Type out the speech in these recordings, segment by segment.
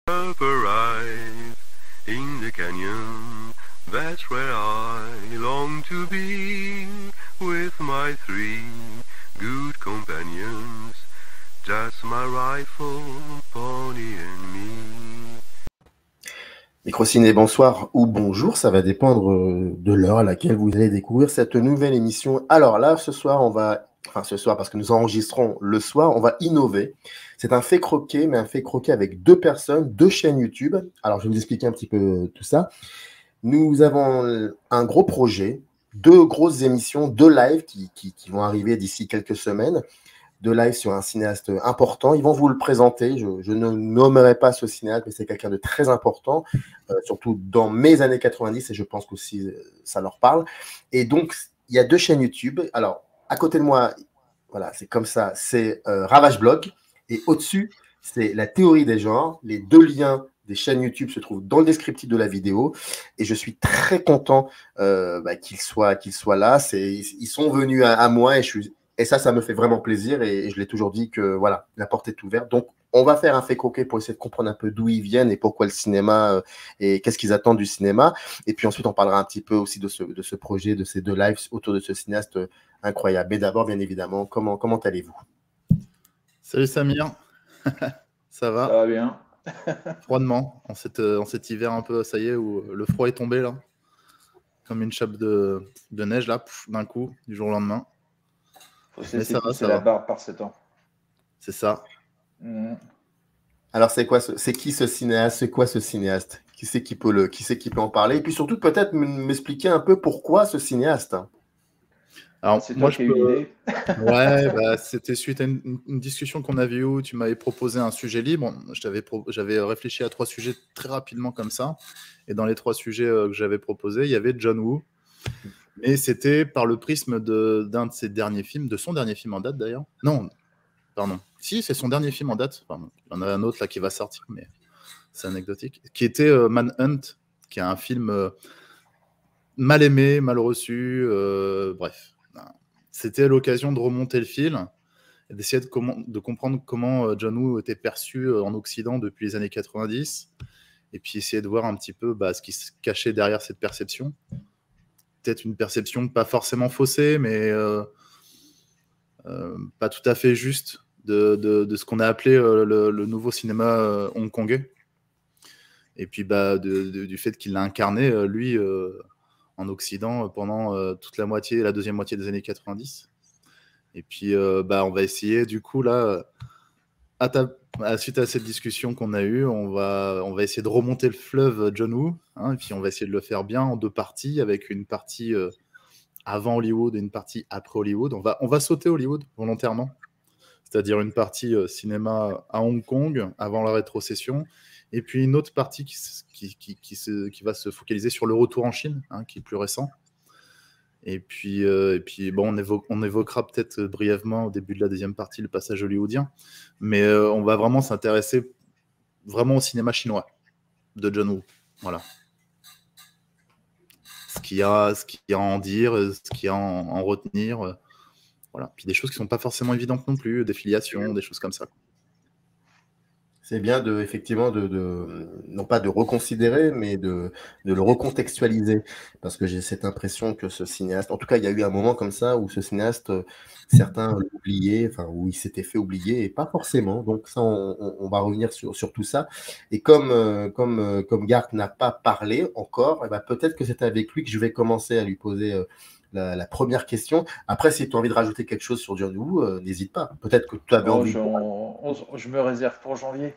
Up arrive in the canyon, that's where I long to be, with my three good companions, just my rifle, pony and me. Microciné, bonsoir ou bonjour, ça va dépendre de l'heure à laquelle vous allez découvrir cette nouvelle émission. Alors là, ce soir, parce que nous enregistrons le soir, on va innover. C'est un fait croqué, mais un fait croqué avec deux personnes, deux chaînes YouTube. Alors, je vais vous expliquer un petit peu tout ça. Nous avons un gros projet, deux grosses émissions, deux lives qui vont arriver d'ici quelques semaines. De live sur un cinéaste important. Ils vont vous le présenter. Je ne nommerai pas ce cinéaste, mais c'est quelqu'un de très important, surtout dans mes années 90, et je pense qu'aussi ça leur parle. Et donc, il y a deux chaînes YouTube. Alors, à côté de moi, voilà, c'est comme ça, c'est Ravage Blog, et au-dessus, c'est la théorie des genres. Les deux liens des chaînes YouTube se trouvent dans le descriptif de la vidéo, et je suis très content qu'ils soient là. Ils sont venus à moi, et ça me fait vraiment plaisir, et je l'ai toujours dit que voilà, la porte est ouverte. Donc, on va faire un fait croqué pour essayer de comprendre un peu d'où ils viennent et pourquoi le cinéma et qu'est-ce qu'ils attendent du cinéma. Et puis ensuite, on parlera un petit peu aussi de ce projet, de ces deux lives autour de ce cinéaste incroyable. Mais d'abord, bien évidemment, comment allez-vous? Salut Samir, ça va? Ça va bien. Froidement, en cet hiver un peu, ça y est, où le froid est tombé là, comme une chape de neige là, d'un coup, du jour au lendemain. Faut se laisser pousser la barbe par ce temps. C'est ça. Alors, c'est qui ce cinéaste? C'est quoi ce cinéaste? Qui c'est qui peut en parler? Et puis surtout, peut-être m'expliquer un peu pourquoi ce cinéaste. Alors, c'est moi, toi qui as eu l'idée. Ouais, c'était suite à une discussion qu'on avait eue où tu m'avais proposé un sujet libre. J'avais réfléchi à 3 sujets très rapidement comme ça. Et dans les 3 sujets que j'avais proposés, il y avait John Woo. Mais c'était par le prisme d'un de ses derniers films, de son dernier film en date d'ailleurs. Non, pardon. Si, c'est son dernier film en date. Pardon. Il y en a un autre là qui va sortir, mais c'est anecdotique. Qui était Manhunt, qui est un film mal aimé, mal reçu. Bref. C'était l'occasion de remonter le fil et d'essayer de comprendre comment John Woo était perçu en Occident depuis les années 90. Et puis essayer de voir un petit peu ce qui se cachait derrière cette perception. Peut-être une perception pas forcément faussée, mais pas tout à fait juste de ce qu'on a appelé le nouveau cinéma hongkongais. Et puis du fait qu'il l'a incarné, lui, en Occident pendant toute la deuxième moitié des années 90. Et puis, on va essayer, du coup, là, suite à cette discussion qu'on a eue, on va essayer de remonter le fleuve John Woo, hein, et puis on va essayer de le faire bien en 2 parties, avec une partie avant Hollywood et une partie après Hollywood. On va sauter Hollywood volontairement, c'est-à-dire une partie cinéma à Hong Kong avant la rétrocession, et puis une autre partie qui va se focaliser sur le retour en Chine, hein, qui est plus récent. Et puis on évoquera peut-être brièvement au début de la deuxième partie le passage hollywoodien, mais on va vraiment s'intéresser vraiment au cinéma chinois de John Woo. Voilà. Ce qu'il y a à en dire, ce qu'il y a à en retenir. Voilà. Puis des choses qui ne sont pas forcément évidentes non plus, des filiations, des choses comme ça. C'est bien effectivement non pas de reconsidérer, mais de le recontextualiser. Parce que j'ai cette impression que ce cinéaste, en tout cas, il y a eu un moment comme ça où ce cinéaste, certains l'ont oublié, enfin, où il s'était fait oublier, et pas forcément. Donc ça, on va revenir sur tout ça. Et comme Garth n'a pas parlé encore, eh ben, peut-être que c'est avec lui que je vais commencer à lui poser la première question. Après, si tu as envie de rajouter quelque chose sur John Woo, n'hésite pas. Peut-être que tu avais envie. Je me réserve pour janvier.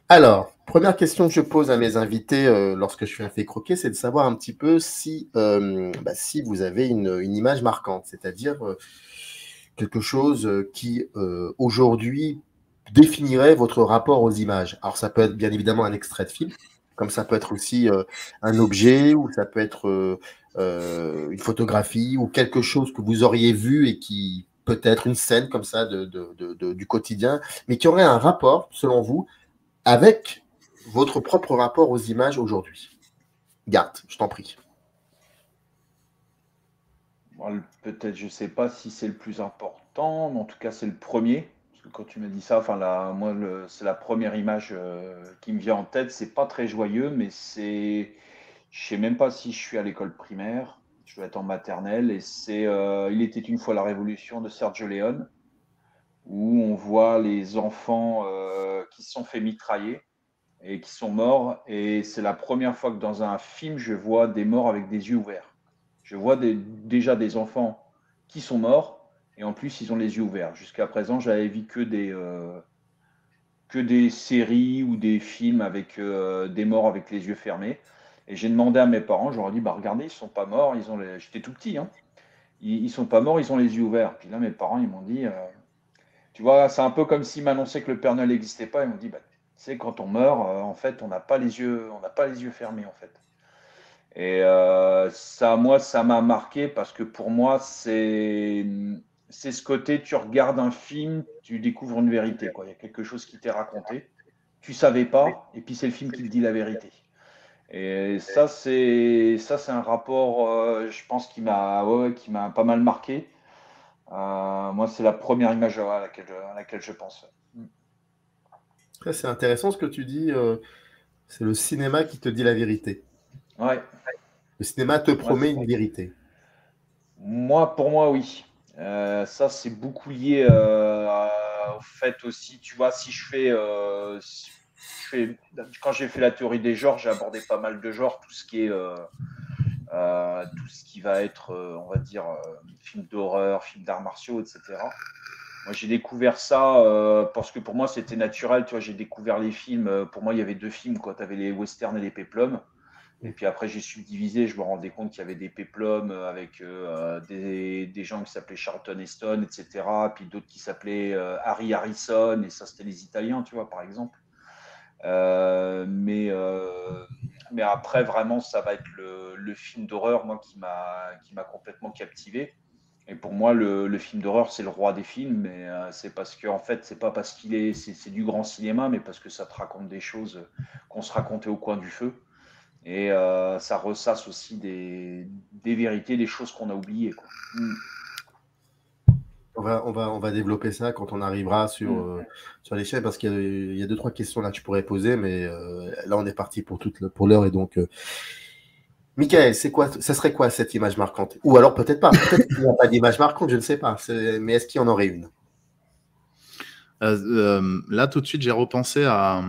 Alors, première question que je pose à mes invités lorsque je fais un fait croqué, c'est de savoir un petit peu si vous avez une image marquante, c'est-à-dire quelque chose qui aujourd'hui définirait votre rapport aux images. Alors, ça peut être bien évidemment un extrait de film, comme ça peut être aussi un objet, ou ça peut être une photographie, ou quelque chose que vous auriez vu et qui peut-être une scène comme ça du quotidien, mais qui aurait un rapport, selon vous, avec votre propre rapport aux images aujourd'hui. Garth, je t'en prie. Bon, peut-être, je ne sais pas si c'est le plus important, mais en tout cas, c'est le premier. Quand tu me dis ça, enfin moi, c'est la première image qui me vient en tête. C'est pas très joyeux, mais je sais même pas si je suis à l'école primaire. Je dois être en maternelle et c'est Il était une fois la Révolution de Sergio Leone, où on voit les enfants qui se sont fait mitrailler et qui sont morts. Et c'est la première fois que dans un film, je vois des morts avec des yeux ouverts. Je vois déjà des enfants qui sont morts et en plus, ils ont les yeux ouverts. Jusqu'à présent, j'avais vu que des séries ou des films avec des morts avec les yeux fermés. Et j'ai demandé à mes parents, je leur ai dit, bah regardez, ils sont pas morts, j'étais tout petit, hein. Ils sont pas morts, ils ont les yeux ouverts. Puis là, mes parents, ils m'ont dit, tu vois, c'est un peu comme s'ils m'annonçaient que le Père Noël n'existait pas. Ils m'ont dit, bah, tu sais, quand on meurt, en fait, on n'a pas les yeux fermés, en fait. Et ça, moi, ça m'a marqué parce que pour moi, c'est ce côté, tu regardes un film, tu découvres une vérité, quoi. Il y a quelque chose qui t'est raconté, tu savais pas, et puis c'est le film qui te dit la vérité. Et ça, c'est un rapport, je pense, qui m'a pas mal marqué. Moi, c'est la première image à laquelle je pense. C'est intéressant ce que tu dis. C'est le cinéma qui te dit la vérité. Ouais. Le cinéma te promet une vérité. Pour moi, oui. Ça, c'est beaucoup lié au fait aussi, tu vois, quand j'ai fait la théorie des genres, j'ai abordé pas mal de genres, tout ce qui va être, on va dire, films d'horreur, films d'arts martiaux, etc. Moi, j'ai découvert ça parce que pour moi, c'était naturel. Tu vois, j'ai découvert les films. Pour moi, il y avait deux films, quoi. Tu avais les westerns et les péplums. Et puis après, j'ai subdivisé. Je me rendais compte qu'il y avait des péplums avec des gens qui s'appelaient Charlton Heston, etc. Puis d'autres qui s'appelaient Harry Harrison. Et ça, c'était les Italiens, tu vois, par exemple. Mais après, vraiment, ça va être le film d'horreur, moi, qui m'a complètement captivé. Et pour moi, le film d'horreur, c'est le roi des films, mais c'est parce que, en fait, c'est pas parce c'est du grand cinéma, mais parce que ça te raconte des choses qu'on se racontait au coin du feu. Et ça ressasse aussi des vérités, des choses qu'on a oubliées, quoi. On va développer ça quand on arrivera sur l'échelle, parce qu'il y a 2-3 questions là que je pourrais poser, mais là, on est parti pour l'heure. Et donc, Michael, ça serait quoi cette image marquante? Ou alors peut-être pas. Peut-être qu'il n'y a pas d'image marquante, je ne sais pas. Mais est-ce qu'il y en aurait une? Là, tout de suite, j'ai repensé à...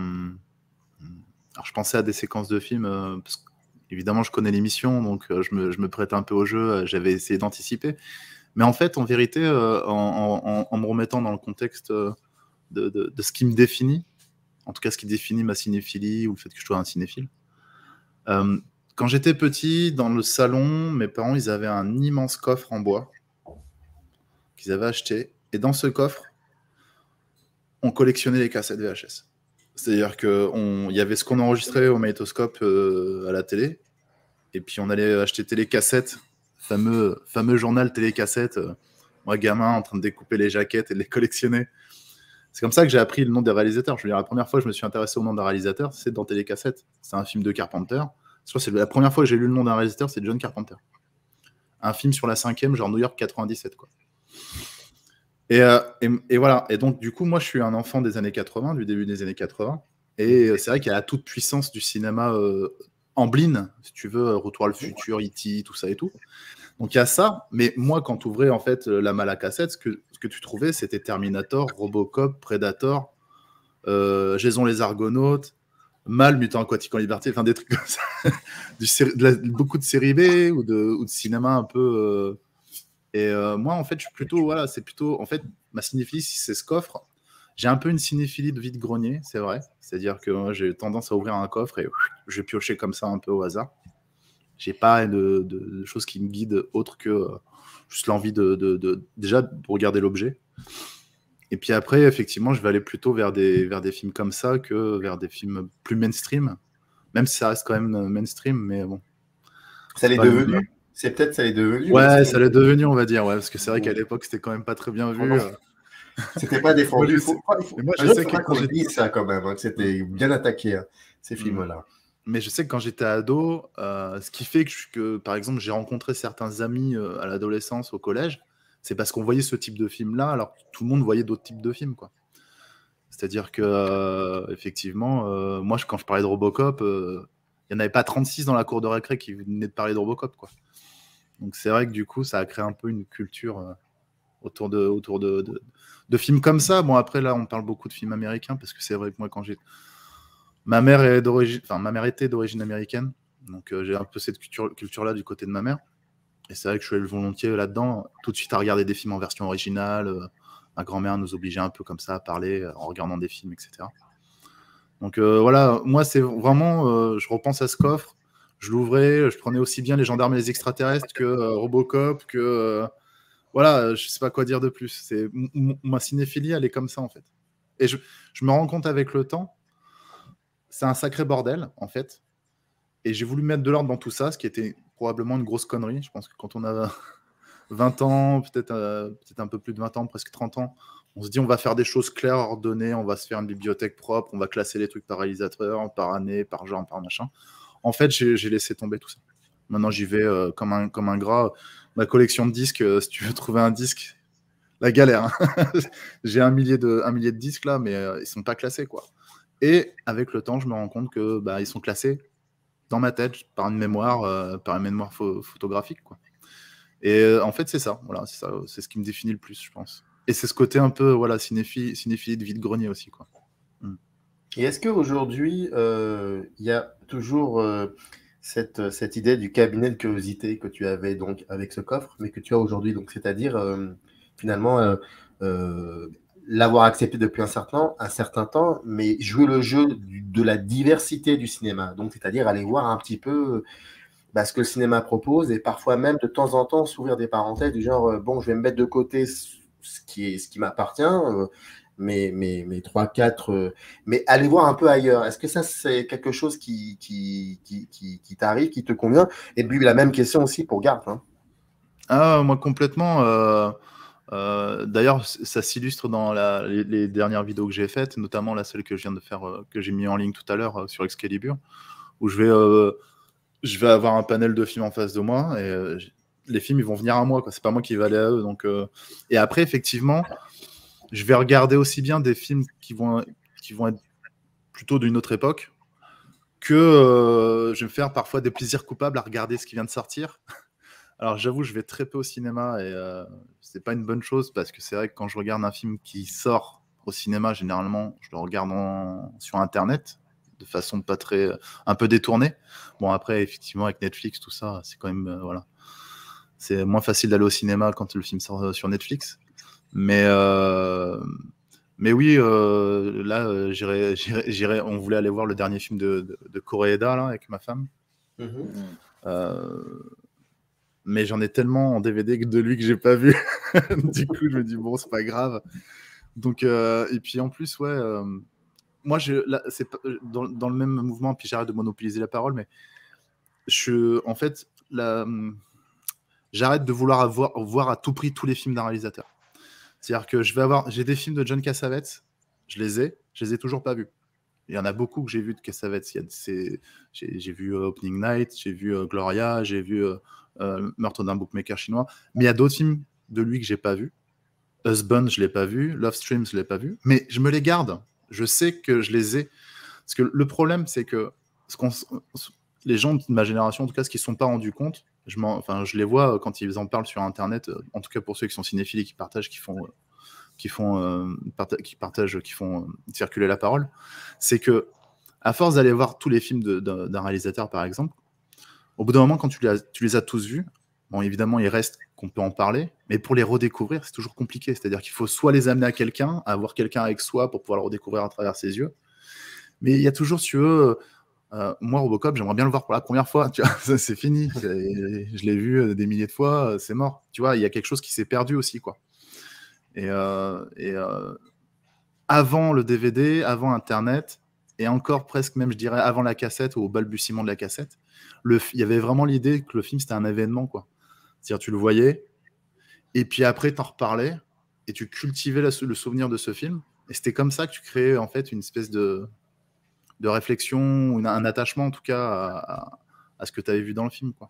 Alors, je pensais à des séquences de films, parce que, évidemment, je connais l'émission, donc je me prête un peu au jeu, j'avais essayé d'anticiper. Mais en fait, en vérité, en me remettant dans le contexte de ce qui me définit, en tout cas ce qui définit ma cinéphilie ou le fait que je sois un cinéphile, quand j'étais petit, dans le salon, mes parents, ils avaient un immense coffre en bois qu'ils avaient acheté. Et dans ce coffre, on collectionnait les cassettes VHS. C'est-à-dire qu'il y avait ce qu'on enregistrait au magnétoscope à la télé. Et puis on allait acheter télécassettes, fameux journal télécassette. Moi, gamin, en train de découper les jaquettes et de les collectionner. C'est comme ça que j'ai appris le nom des réalisateurs. Je veux dire, la première fois que je me suis intéressé au nom d'un réalisateur, c'est dans Télécassette. C'est un film de Carpenter. Je crois que c'est la première fois que j'ai lu le nom d'un réalisateur, c'est John Carpenter. Un film sur la 5e, genre New York 97, quoi. Et voilà. Et donc, du coup, moi, je suis un enfant des années 80, du début des années 80. Et c'est vrai qu'il y a la toute puissance du cinéma Amblin, si tu veux, Retour à le futur, E.T., tout ça et tout. Donc il y a ça, mais moi, quand tu ouvrais en fait la malle à cassette, ce que tu trouvais, c'était Terminator, Robocop, Predator, Jason les Argonautes, Mal, Mutant Aquatique en Liberté, enfin des trucs comme ça. Beaucoup de séries B ou de cinéma un peu. Moi, en fait, je suis plutôt, voilà, c'est plutôt, en fait, ma cinéphilie, c'est ce coffre. J'ai un peu une cinéphilie de vide-grenier, c'est vrai. C'est-à-dire que j'ai tendance à ouvrir un coffre et je vais piocher comme ça un peu au hasard. J'ai pas de choses qui me guident autre que juste l'envie déjà de regarder l'objet. Et puis après, effectivement, je vais aller plutôt vers des films comme ça que vers des films plus mainstream. Même si ça reste quand même mainstream, mais bon. Ça l'est devenu. C'est peut-être ça l'est devenu. Ouais, ça l'est devenu, on va dire. Ouais, parce que c'est vrai qu'à l'époque, c'était quand même pas très bien vu. C'était pas défendu. Moi, je sais que quand j'ai dit ça quand même, hein, que c'était bien attaqué, hein, ces films-là. Mais je sais que quand j'étais ado, ce qui fait que, par exemple, j'ai rencontré certains amis à l'adolescence, au collège, c'est parce qu'on voyait ce type de film-là, alors que tout le monde voyait d'autres types de films, quoi. C'est-à-dire que, effectivement, moi, quand je parlais de Robocop, il n'y en avait pas 36 dans la cour de récré qui venaient de parler de Robocop, quoi. Donc c'est vrai que du coup, ça a créé un peu une culture autour de films comme ça. Bon, après, là, on parle beaucoup de films américains, parce que c'est vrai que moi, ma mère était d'origine américaine, donc j'ai un peu cette culture-là du côté de ma mère. Et c'est vrai que je suis allé volontiers là-dedans, tout de suite à regarder des films en version originale. Ma grand-mère nous obligeait un peu comme ça à parler en regardant des films, etc. Donc voilà, moi, c'est vraiment, je repense à ce coffre, je l'ouvrais, je prenais aussi bien Les Gendarmes et les Extraterrestres que Robocop, que... voilà, je sais pas quoi dire de plus. Ma cinéphilie, elle est comme ça, en fait. Et je me rends compte avec le temps, c'est un sacré bordel, en fait. Et j'ai voulu mettre de l'ordre dans tout ça, ce qui était probablement une grosse connerie. Je pense que quand on a 20 ans, peut-être un peu plus de 20 ans, presque 30 ans, on se dit on va faire des choses claires, ordonnées, on va se faire une bibliothèque propre, on va classer les trucs par réalisateur, par année, par genre, par machin. En fait, j'ai laissé tomber tout ça. Maintenant, j'y vais comme un gras. Ma collection de disques, si tu veux trouver un disque, la galère. Hein. J'ai un millier de disques là, mais ils sont pas classés, quoi. Et avec le temps, je me rends compte que ils sont classés dans ma tête par une mémoire photographique, quoi. Et en fait, c'est ça. Voilà, c'est ce qui me définit le plus, je pense. Et c'est ce côté un peu cinéphilie de vide-grenier aussi, quoi. Et est-ce qu'aujourd'hui, il y a toujours cette idée du cabinet de curiosité que tu avais donc avec ce coffre, mais que tu as aujourd'hui, donc c'est-à-dire finalement l'avoir accepté depuis un certain temps, mais jouer le jeu de la diversité du cinéma, donc c'est-à-dire aller voir un petit peu ce que le cinéma propose et parfois même de temps en temps s'ouvrir des parenthèses du genre bon, je vais me mettre de côté ce qui m'appartient. Mes 3-4, mais aller voir un peu ailleurs. Est-ce que ça, c'est quelque chose qui t'arrive, qui te convient? Et puis, la même question aussi pour Garth. Hein. Ah, moi, complètement. D'ailleurs, ça s'illustre dans les dernières vidéos que j'ai faites, notamment celle que je viens de faire, que j'ai mis en ligne tout à l'heure sur Excalibur, où je vais avoir un panel de films en face de moi, et les films, ils vont venir à moi, quoi. C'est pas moi qui vais aller à eux. Donc, et après, effectivement, je vais regarder aussi bien des films qui vont être plutôt d'une autre époque que je vais me faire parfois des plaisirs coupables à regarder ce qui vient de sortir. Alors j'avoue, je vais très peu au cinéma et c'est pas une bonne chose parce que c'est vrai que quand je regarde un film qui sort au cinéma, généralement, je le regarde sur Internet de façon pas très... un peu détournée. Bon, après, effectivement, avec Netflix, tout ça, c'est quand même... voilà. C'est moins facile d'aller au cinéma quand le film sort sur Netflix. Mais oui, là, on voulait aller voir le dernier film de Koreeda là, avec ma femme. Mais j'en ai tellement en DVD de lui que j'ai pas vu. Du coup, je me dis, bon, c'est pas grave. Donc, et puis en plus, ouais, moi, c'est dans le même mouvement, puis j'arrête de monopoliser la parole, mais en fait, j'arrête de vouloir voir à tout prix tous les films d'un réalisateur. C'est-à-dire que j'ai des films de John Cassavetes, je les ai toujours pas vus. Il y en a beaucoup que j'ai vus de Cassavetes. J'ai vu Opening Night, j'ai vu Gloria, j'ai vu Meurtre d'un bookmaker chinois. Mais il y a d'autres films de lui que j'ai pas vus. Husband, je l'ai pas vu. Love Stream, je l'ai pas vu. Mais je me les garde. Je sais que je les ai. Parce que le problème, c'est que les gens de ma génération, en tout cas, ce qu'ils ne se sont pas rendus compte, je les vois quand ils en parlent sur Internet, en tout cas pour ceux qui sont cinéphiles et qui partagent, qui font circuler la parole, c'est que à force d'aller voir tous les films d'un réalisateur, par exemple, au bout d'un moment, quand tu les as tous vus, bon, évidemment, il reste qu'on peut en parler, mais pour les redécouvrir, c'est toujours compliqué. C'est-à-dire qu'il faut soit les amener à quelqu'un, avoir quelqu'un avec soi pour pouvoir le redécouvrir à travers ses yeux. Mais il y a toujours, si tu veux, moi, Robocop, j'aimerais bien le voir pour la première fois. Tu vois, c'est fini. Je l'ai vu des milliers de fois, c'est mort. Tu vois, il y a quelque chose qui s'est perdu aussi, quoi. Et avant le DVD, avant Internet, et encore presque même, je dirais, avant la cassette ou au balbutiement de la cassette, il y avait vraiment l'idée que le film, c'était un événement, quoi. C'est-à-dire, tu le voyais, et puis après, t'en reparlais, et tu cultivais le souvenir de ce film, et c'était comme ça que tu créais, en fait, une espèce de réflexion, un attachement, en tout cas, à ce que tu avais vu dans le film, quoi.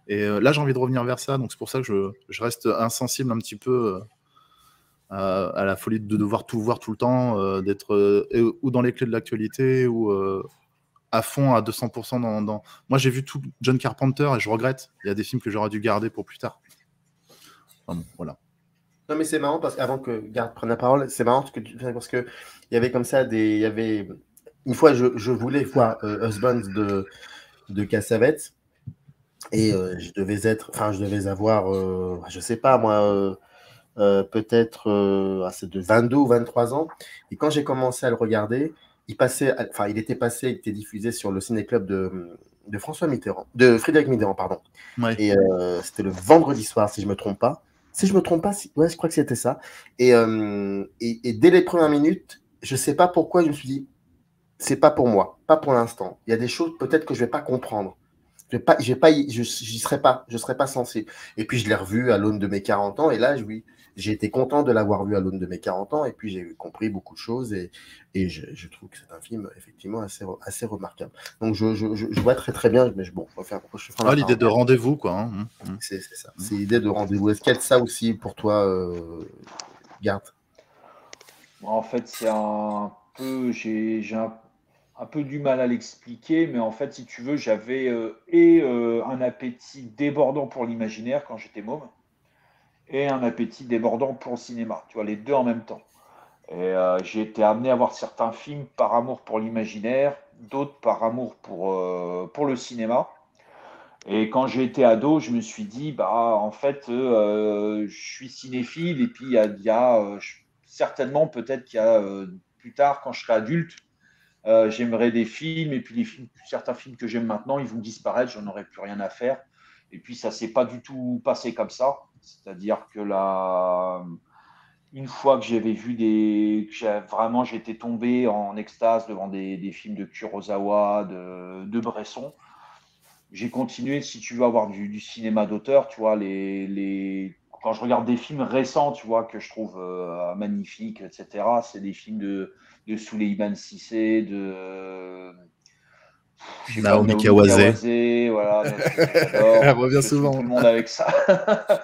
Et là, j'ai envie de revenir vers ça, donc c'est pour ça que je reste insensible un petit peu à la folie de devoir tout voir tout le temps, d'être ou dans les clés de l'actualité ou à fond à 200% dans... Moi, j'ai vu tout John Carpenter et je regrette. Il y a des films que j'aurais dû garder pour plus tard. Enfin, bon, voilà. Non, mais c'est marrant parce qu'avant que Garde prenne la parole, c'est marrant parce que il y avait comme ça il y avait une fois je voulais voir Husbands de Cassavetes et je devais avoir je sais pas moi peut-être c'est de 22 ou 23 ans, et quand j'ai commencé à le regarder, il était diffusé sur le ciné-club de François Mitterrand, de Frédéric Mitterrand, pardon. Ouais. Et c'était le vendredi soir, si je me trompe pas. Si je me trompe pas, ouais, je crois que c'était ça. Et dès les premières minutes, je sais pas pourquoi, je me suis dit, c'est pas pour moi, pas pour l'instant. Il y a des choses peut-être que je vais pas comprendre. J'y serais pas, je serais pas sensible. Et puis je l'ai revu à l'aune de mes 40 ans, et là, oui, j'ai été content de l'avoir vu à l'aune de mes 40 ans, et puis j'ai compris beaucoup de choses, et je trouve que c'est un film effectivement assez remarquable. Donc je vois très très bien, mais bon, je ferai l'idée de rendez-vous, quoi. Hein. C'est ça, c'est l'idée de rendez-vous. Est-ce qu'il y a de ça aussi pour toi, Garde? En fait, c'est un peu, j'ai un peu du mal à l'expliquer, mais en fait, si tu veux, j'avais un appétit débordant pour l'imaginaire quand j'étais môme, et un appétit débordant pour le cinéma, tu vois, les deux en même temps. Et j'ai été amené à voir certains films par amour pour l'imaginaire, d'autres par amour pour le cinéma. Et quand j'ai été ado, je me suis dit, bah, en fait, je suis cinéphile, et puis certainement, peut-être qu'il y a plus tard, quand je serai adulte, j'aimerais des films, et puis certains films que j'aime maintenant, ils vont disparaître, j'en aurai plus rien à faire. Et puis ça s'est pas du tout passé comme ça. C'est-à-dire que là, une fois que j'avais vu vraiment, j'étais tombé en extase devant des films de Kurosawa, de Bresson. J'ai continué, si tu veux, avoir du cinéma d'auteur, tu vois, quand je regarde des films récents, tu vois, que je trouve magnifiques, etc., c'est des films de Souleymane Cissé, je sais pas, Naomi Naomi Kawase. Kawase, voilà, j'adore. Elle revient Je souvent. tout le monde avec ça.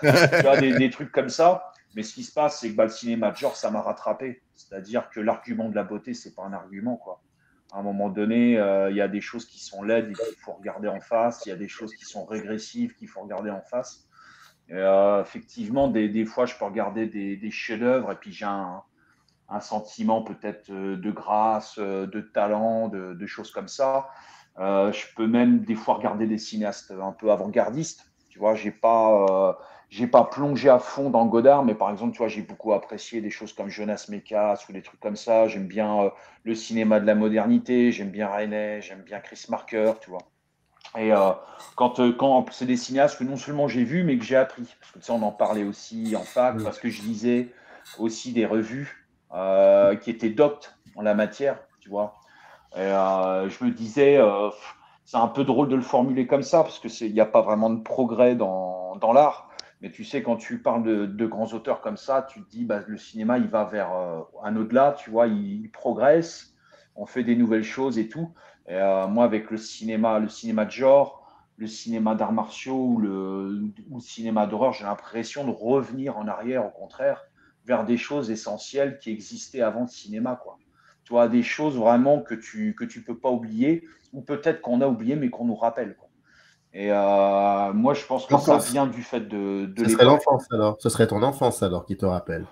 Tu vois, des trucs comme ça. Mais ce qui se passe, c'est que le cinéma de genre, ça m'a rattrapé. C'est-à-dire que l'argument de la beauté, c'est pas un argument, quoi. À un moment donné, il y a des choses qui sont laides et qu'il faut regarder en face. Il y a des choses qui sont régressives qu'il faut regarder en face. Et, effectivement, des fois, je peux regarder des chefs-d'œuvre, et puis j'ai un sentiment peut-être de grâce, de talent, de choses comme ça. Je peux même des fois regarder des cinéastes un peu avant-gardistes. Tu vois, j'ai pas plongé à fond dans Godard, mais par exemple, tu vois, j'ai beaucoup apprécié des choses comme Jonas Mekas ou des trucs comme ça. J'aime bien le cinéma de la modernité, j'aime bien René, j'aime bien Chris Marker, tu vois. Et quand c'est des cinéastes que non seulement j'ai vus, mais que j'ai appris. Parce que tu sais, on en parlait aussi en fac, parce que je lisais aussi des revues qui étaient doctes en la matière, tu vois. Et je me disais, c'est un peu drôle de le formuler comme ça, parce qu'il n'y a pas vraiment de progrès dans l'art. Mais tu sais, quand tu parles de grands auteurs comme ça, tu te dis, bah, le cinéma, il va vers un au-delà, tu vois, il progresse, on fait des nouvelles choses et tout. Et moi, avec le cinéma de genre, le cinéma d'arts martiaux ou le cinéma d'horreur, j'ai l'impression de revenir en arrière, au contraire, vers des choses essentielles qui existaient avant le cinéma, quoi. Tu vois, des choses vraiment que tu peux pas oublier, ou peut-être qu'on a oublié, mais qu'on nous rappelle, quoi. Et moi, je pense que ça L'enfance. vient du fait de Ce serait l'époque. l'enfance alors. Ce serait ton enfance alors qui te rappelle.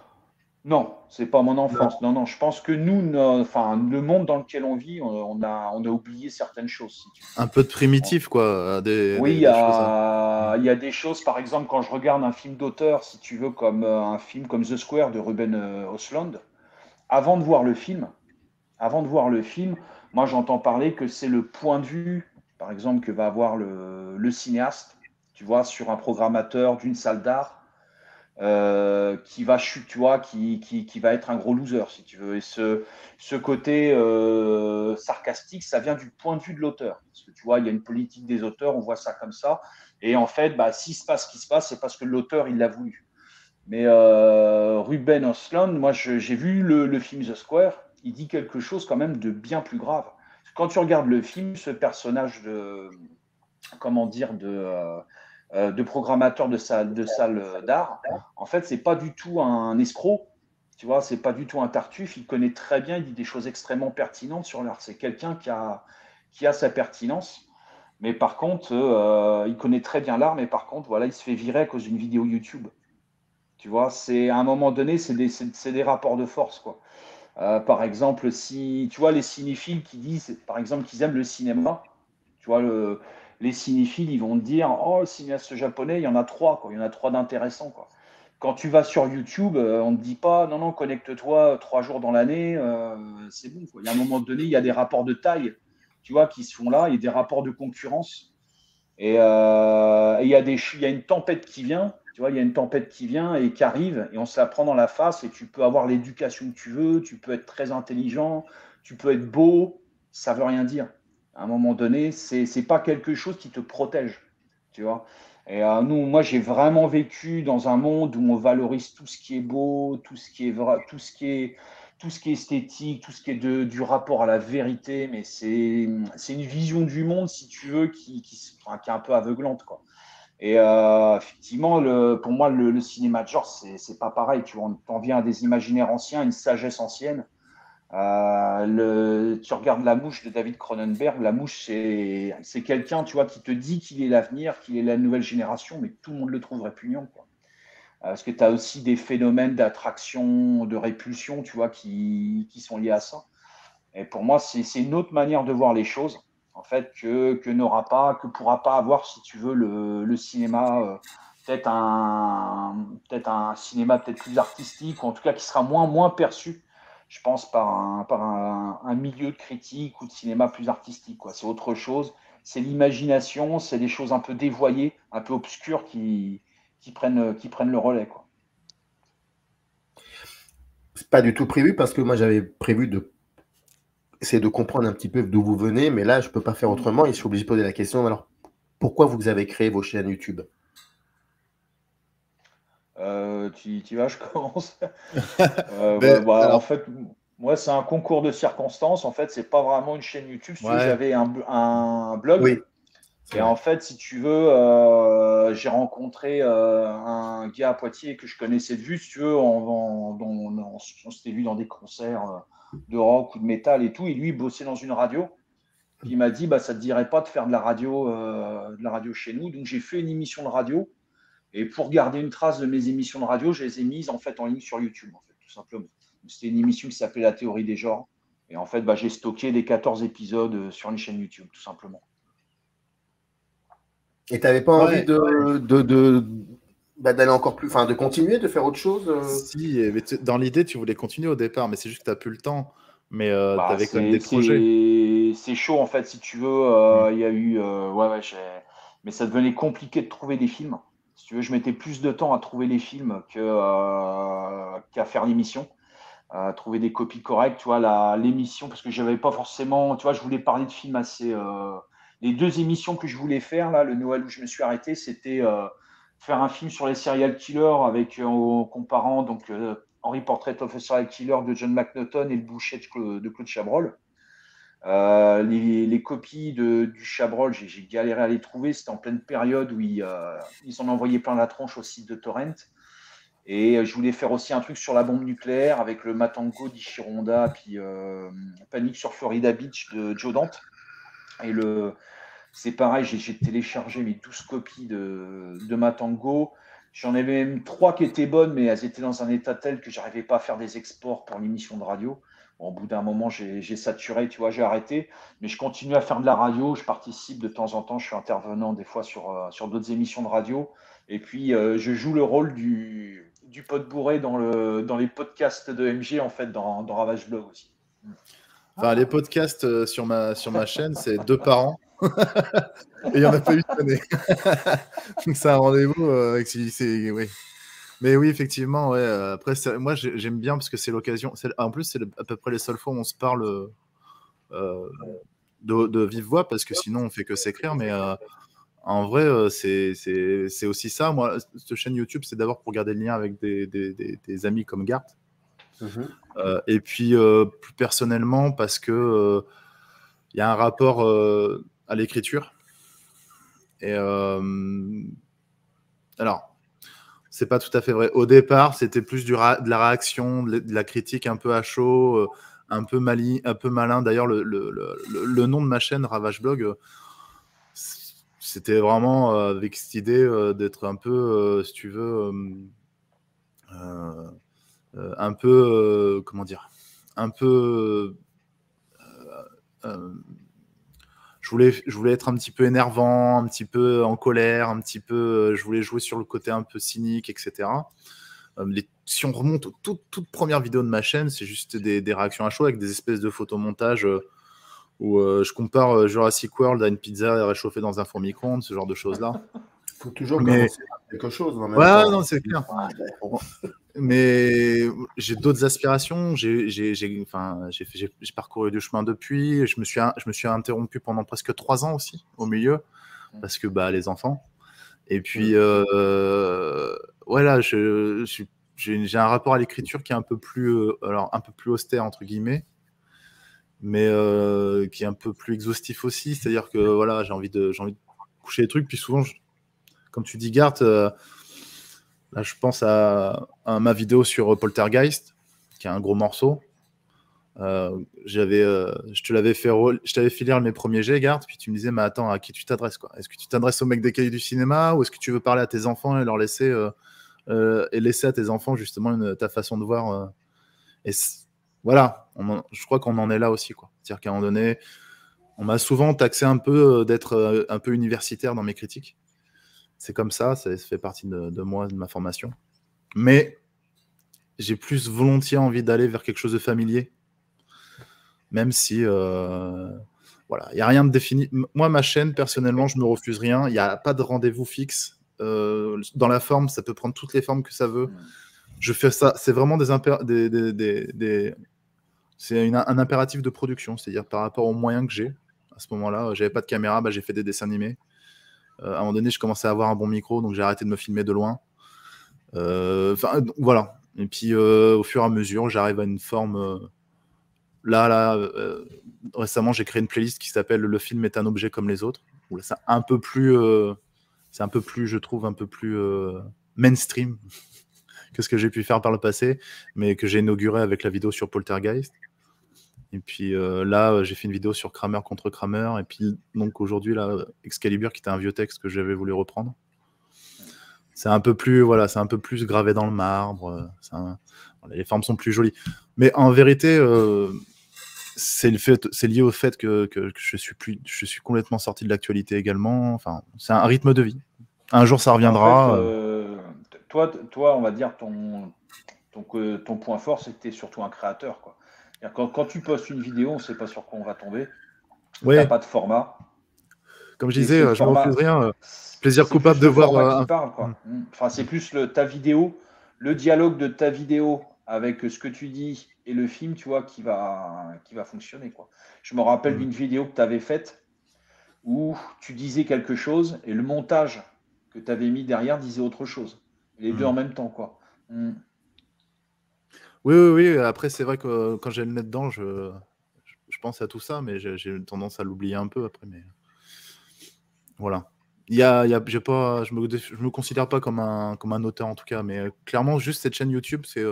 Non, c'est pas mon Non. enfance. Non, non, je pense que nous, enfin, le monde dans lequel on vit, on a oublié certaines choses, si tu veux. Un peu de primitif, quoi. Oui, Des choses. il y a des choses, par exemple, quand je regarde un film d'auteur, si tu veux, comme un film comme The Square de Ruben Östlund, avant de voir le film, avant de voir le film, moi j'entends parler que c'est le point de vue, par exemple, que va avoir le cinéaste, tu vois, sur un programmateur d'une salle d'art, qui va tu vois, qui va être un gros loser, si tu veux. Et ce côté sarcastique, ça vient du point de vue de l'auteur. Parce que tu vois, il y a une politique des auteurs, on voit ça comme ça. Et en fait, bah, s'il se passe ce qui se passe, c'est parce que l'auteur, il l'a voulu. Mais Ruben Östlund, moi j'ai vu le film The Square, il dit quelque chose quand même de bien plus grave. Quand tu regardes le film, ce personnage comment dire, de programmateur de salle d'art, en fait, c'est pas du tout un escroc, Tu vois, c'est pas du tout un tartuffe. Il connaît très bien, il dit des choses extrêmement pertinentes sur l'art. C'est quelqu'un qui a sa pertinence. Mais par contre, il connaît très bien l'art, mais par contre, voilà, il se fait virer à cause d'une vidéo YouTube. Tu vois, à un moment donné, c'est des rapports de force, quoi. Par exemple, si tu vois les cinéphiles qui disent, par exemple, qu'ils aiment le cinéma, tu vois, les cinéphiles, ils vont te dire, oh, le cinéaste japonais, il y en a trois, quoi. Il y en a trois d'intéressants, quoi. Quand tu vas sur YouTube, on ne te dit pas, non, non, connecte-toi 3 jours dans l'année, c'est bon, quoi. Il y a un moment donné, il y a des rapports de taille, tu vois, qui se font là, il y a des rapports de concurrence. Et il y a une tempête qui vient, tu vois, il y a une tempête qui vient et qui arrive, et on se la prend dans la face, et tu peux avoir l'éducation que tu veux, tu peux être très intelligent, tu peux être beau, ça veut rien dire. À un moment donné, c'est pas quelque chose qui te protège, tu vois. Et moi, j'ai vraiment vécu dans un monde où on valorise tout ce qui est beau, tout ce qui est vrai, tout ce qui est esthétique, tout ce qui est du rapport à la vérité, mais c'est une vision du monde, si tu veux, enfin, qui est un peu aveuglante, quoi. Et effectivement, pour moi, le cinéma de genre, c'est pas pareil. Tu vois, on t'en vient à des imaginaires anciens, une sagesse ancienne. Tu regardes La Mouche de David Cronenberg. La Mouche, c'est quelqu'un, tu vois, qui te dit qu'il est l'avenir, qu'il est la nouvelle génération, mais tout le monde le trouve répugnant, quoi. Parce que tu as aussi des phénomènes d'attraction, de répulsion, tu vois, qui sont liés à ça. Et pour moi, c'est une autre manière de voir les choses, en fait, que pourra pas avoir, si tu veux, le cinéma, peut-être un cinéma peut-être plus artistique, ou en tout cas qui sera moins perçu, je pense, par un milieu de critique ou de cinéma plus artistique, quoi. C'est autre chose. C'est l'imagination, c'est des choses un peu dévoyées, un peu obscures qui prennent le relais, quoi. C'est pas du tout prévu parce que moi j'avais prévu de essayer de comprendre un petit peu d'où vous venez, mais là je peux pas faire autrement et je suis obligé de poser la question. Alors, pourquoi vous avez créé vos chaînes YouTube? Tu vas, je commence. Mais, En alors, fait, moi, c'est un concours de circonstances. En fait, c'est pas vraiment une chaîne YouTube. Si tu veux, ouais, j'avais un blog. Oui, c'est Et vrai. en fait, si tu veux, j'ai rencontré un gars à Poitiers que je connaissais de vue, si tu veux, on s'était vu dans des concerts de rock ou de métal et tout. Et lui, il bossait dans une radio. Puis il m'a dit, bah, ça te dirait pas de faire de la radio chez nous. Donc j'ai fait une émission de radio. Et pour garder une trace de mes émissions de radio, je les ai mises en fait en ligne sur YouTube, en fait, tout simplement. C'était une émission qui s'appelait La théorie des genres. Et en fait, bah, j'ai stocké les 14 épisodes sur une chaîne YouTube, tout simplement. Et t'avais pas envie ouais, d'aller encore plus, enfin de continuer, de faire autre chose si, mais dans l'idée, tu voulais continuer au départ, mais c'est juste que tu n'as plus le temps. Mais tu Bah, avais quand même des projets. c'est chaud, en fait, si tu veux. Mm. Il y a eu. Ouais, ouais, mais ça devenait compliqué de trouver des films. Si tu veux, je mettais plus de temps à trouver les films qu'à faire l'émission. Trouver des copies correctes, tu vois, l'émission, parce que j'avais pas forcément, tu vois, je voulais parler de films assez. Les deux émissions que je voulais faire, là, le Noël où je me suis arrêté, c'était faire un film sur les serial killers en comparant donc Henry Portrait of a Serial Killer de John McNaughton et Le Boucher de Claude Chabrol. Les copies du Chabrol, j'ai galéré à les trouver. C'était en pleine période où ils en envoyaient plein la tronche au site de Torrent. Et je voulais faire aussi un truc sur la bombe nucléaire avec le Matango d'Ichiro Honda, puis Panique sur Florida Beach de Joe Dante. Et c'est pareil, j'ai téléchargé mes 12 copies de Matango. J'en avais même 3 qui étaient bonnes, mais elles étaient dans un état tel que j'arrivais pas à faire des exports pour l'émission de radio. Bon, au bout d'un moment, j'ai saturé, tu vois, j'ai arrêté. Mais je continue à faire de la radio. Je participe de temps en temps. Je suis intervenant des fois sur d'autres émissions de radio. Et puis, je joue le rôle du pote bourré dans les podcasts de MG, en fait, dans Ravage Blog aussi. Enfin, les podcasts sur ma chaîne, c'est 2 par an. Et il n'y en a pas eu cette année. Donc, c'est un rendez-vous oui. Mais oui, effectivement, ouais. Après, moi, j'aime bien parce que c'est l'occasion. En plus, c'est à peu près les seules fois où on se parle de vive voix, parce que sinon, on fait que s'écrire. Mais en vrai, c'est aussi ça. Moi, cette chaîne YouTube, c'est d'abord pour garder le lien avec des amis comme Gart. Et puis, plus personnellement, parce que il y a un rapport à l'écriture. Et alors, c'est pas tout à fait vrai. Au départ, c'était plus de la réaction, de la critique un peu à chaud, un peu malin. D'ailleurs, le nom de ma chaîne, Ravage Blog, c'était vraiment avec cette idée d'être un peu, si tu veux, un peu, comment dire, un peu... je voulais être un petit peu énervant, un petit peu en colère, un petit peu... je voulais jouer sur le côté un peu cynique, etc. Si on remonte aux toutes premières vidéos de ma chaîne, c'est juste des réactions à chaud avec des espèces de photomontages où je compare Jurassic World à une pizza réchauffée dans un four micro-ondes, ce genre de choses-là. Il faut toujours Mais... commencer par quelque chose en même ouais, temps. non, c'est clair. Ah, bon. Mais j'ai d'autres aspirations. J'ai parcouru du chemin depuis. Je me suis interrompu pendant presque 3 ans aussi, au milieu, parce que les enfants. Et puis, voilà, j'ai un rapport à l'écriture qui est un peu plus austère, entre guillemets, mais qui est un peu plus exhaustif aussi. C'est-à-dire que voilà, j'ai envie de coucher les trucs. Puis souvent, comme tu dis, Garth, là, je pense à ma vidéo sur Poltergeist, qui est un gros morceau. Je t'avais fait lire mes premiers jets, Garth, puis tu me disais, mais attends, à qui tu t'adresses, quoi? Est-ce que tu t'adresses aux mecs des cahiers du cinéma, ou est-ce que tu veux parler à tes enfants et leur laisser à tes enfants justement ta façon de voir voilà, je crois qu'on en est là aussi, quoi. C'est-à-dire qu'à un moment donné, on m'a souvent taxé un peu d'être un peu universitaire dans mes critiques. C'est comme ça fait partie de moi, de ma formation. Mais j'ai plus volontiers envie d'aller vers quelque chose de familier. Même si, voilà, il n'y a rien de défini. Moi, ma chaîne, personnellement, je ne me refuse rien. Il n'y a pas de rendez-vous fixe. Dans la forme, ça peut prendre toutes les formes que ça veut. Je fais ça. C'est vraiment c'est un impératif de production. C'est-à-dire par rapport aux moyens que j'ai. À ce moment-là, j'avais pas de caméra, j'ai fait des dessins animés. À un moment donné, je commençais à avoir un bon micro, donc j'ai arrêté de me filmer de loin. Voilà. Et puis, au fur et à mesure, j'arrive à une forme... récemment, j'ai créé une playlist qui s'appelle « Le film est un objet comme les autres ». C'est un peu plus, je trouve, un peu plus mainstream que ce que j'ai pu faire par le passé, mais que j'ai inauguré avec la vidéo sur Poltergeist. Et puis là, j'ai fait une vidéo sur Kramer contre Kramer. Et puis, donc aujourd'hui, là, Excalibur, qui était un vieux texte que j'avais voulu reprendre. C'est un peu plus, voilà, c'est un peu plus gravé dans le marbre. Voilà, les formes sont plus jolies. Mais en vérité, c'est lié au fait que je suis complètement sorti de l'actualité également. Enfin, c'est un rythme de vie. Un jour, ça reviendra. En fait, toi, on va dire ton point fort, c'est que tu es surtout un créateur, quoi. Quand tu postes une vidéo, on ne sait pas sur quoi on va tomber. Ouais. Tu n'as pas de format. Comme je disais, je ne me refuse rien. Plaisir coupable de voir. Qui parle, quoi. Enfin, c'est plus ta vidéo, le dialogue de ta vidéo avec ce que tu dis et le film, tu vois, qui va fonctionner, quoi. Je me rappelle d'une vidéo que tu avais faite où tu disais quelque chose et le montage que tu avais mis derrière disait autre chose. Les deux en même temps, quoi. Oui. Après, c'est vrai que quand j'ai le nez dedans, je pense à tout ça, mais j'ai tendance à l'oublier un peu après. Mais voilà. Je me considère pas comme un auteur en tout cas, mais clairement, juste cette chaîne YouTube, c'est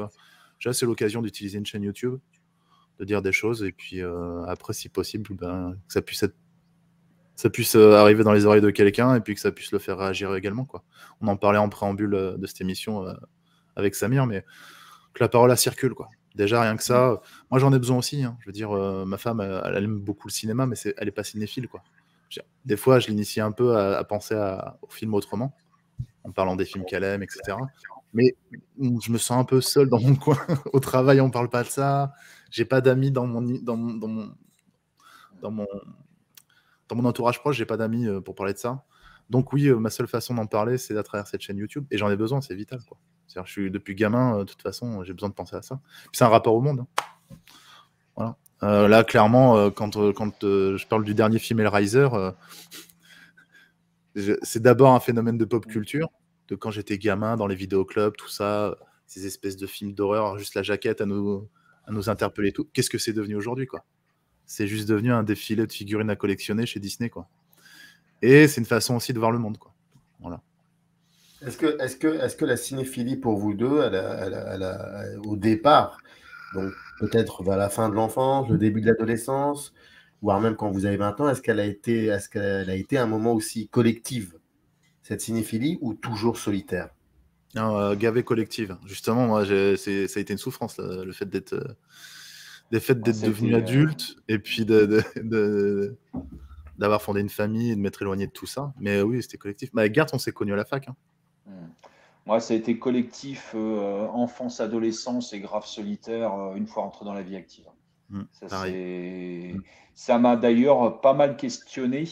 l'occasion d'utiliser une chaîne YouTube, de dire des choses, et puis après, si possible, que ça puisse arriver dans les oreilles de quelqu'un, et puis que ça puisse le faire réagir également, quoi. On en parlait en préambule de cette émission avec Samir, mais que la parole circule, quoi. Déjà, rien que ça, moi j'en ai besoin aussi, hein. Je veux dire, ma femme, elle aime beaucoup le cinéma, mais elle est pas cinéphile, quoi. Des fois, je l'initie un peu à penser au film autrement, en parlant des films qu'elle aime, etc. Mais je me sens un peu seul dans mon coin. Au travail, on parle pas de ça. J'ai pas d'amis dans mon entourage proche, j'ai pas d'amis pour parler de ça. Donc oui, ma seule façon d'en parler, c'est à travers cette chaîne YouTube. Et j'en ai besoin, c'est vital, quoi. C'est-à-dire, depuis gamin, de toute façon, j'ai besoin de penser à ça. Puis c'est un rapport au monde, hein. Voilà. Là, clairement, quand je parle du dernier film Hellraiser, c'est d'abord un phénomène de pop culture, de quand j'étais gamin, dans les vidéoclubs, tout ça, ces espèces de films d'horreur, juste la jaquette à nous interpeller, tout. Qu'est-ce que c'est devenu aujourd'hui, quoi? C'est juste devenu un défilé de figurines à collectionner chez Disney, quoi. Et c'est une façon aussi de voir le monde, quoi. Voilà. Est-ce que la cinéphilie pour vous deux, au départ, donc peut-être vers la fin de l'enfance, le début de l'adolescence, voire même quand vous avez 20 ans, est-ce qu'elle a été un moment aussi collective, cette cinéphilie, ou toujours solitaire? Non, gavée collective. Justement, moi, ça a été une souffrance, le fait d'être devenu adulte et puis d'avoir fondé une famille et de m'être éloigné de tout ça. Mais oui, c'était collectif. Avec Gert, on s'est connus à la fac. Moi, ça a été collectif, enfance, adolescence et grave solitaire, une fois rentré dans la vie active. Ça m'a d'ailleurs pas mal questionné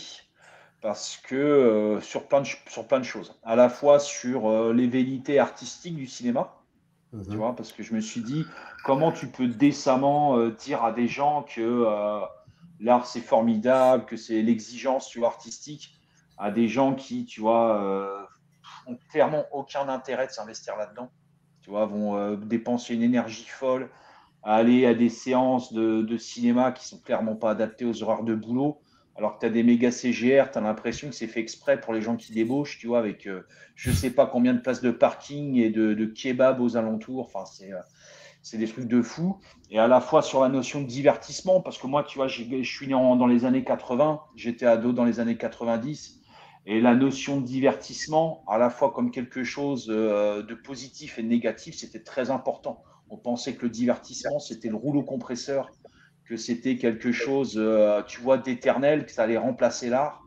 parce que sur plein de choses. À la fois sur les velléités artistiques du cinéma, tu vois, parce que je me suis dit, comment tu peux décemment dire à des gens que l'art c'est formidable, que c'est l'exigence, tu vois, artistique, à des gens qui, tu vois, ont clairement aucun intérêt de s'investir là-dedans. Tu vois, vont dépenser une énergie folle à aller à des séances de cinéma qui sont clairement pas adaptées aux horaires de boulot, alors que tu as des méga CGR, tu as l'impression que c'est fait exprès pour les gens qui débauchent, tu vois, avec je sais pas combien de places de parking et de kebab aux alentours. Enfin, c'est des trucs de fou. Et à la fois sur la notion de divertissement, parce que moi, tu vois, je suis né dans les années 80, j'étais ado dans les années 90. Et la notion de divertissement, à la fois comme quelque chose de positif et de négatif, c'était très important. On pensait que le divertissement, c'était le rouleau compresseur, que c'était quelque chose, tu vois, d'éternel, que ça allait remplacer l'art.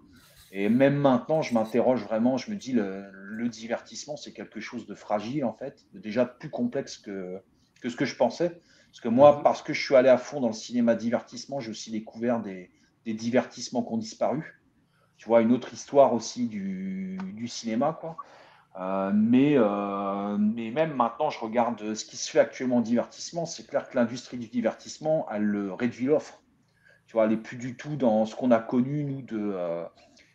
Et même maintenant, je m'interroge vraiment, je me dis, le divertissement, c'est quelque chose de fragile, en fait, déjà plus complexe que ce que je pensais. Parce que moi, parce que je suis allé à fond dans le cinéma divertissement, j'ai aussi découvert des divertissements qui ont disparu. Tu vois, une autre histoire aussi du cinéma, quoi. Mais même maintenant, je regarde ce qui se fait actuellement en divertissement. C'est clair que l'industrie du divertissement, elle réduit l'offre. Tu vois, elle n'est plus du tout dans ce qu'on a connu, nous,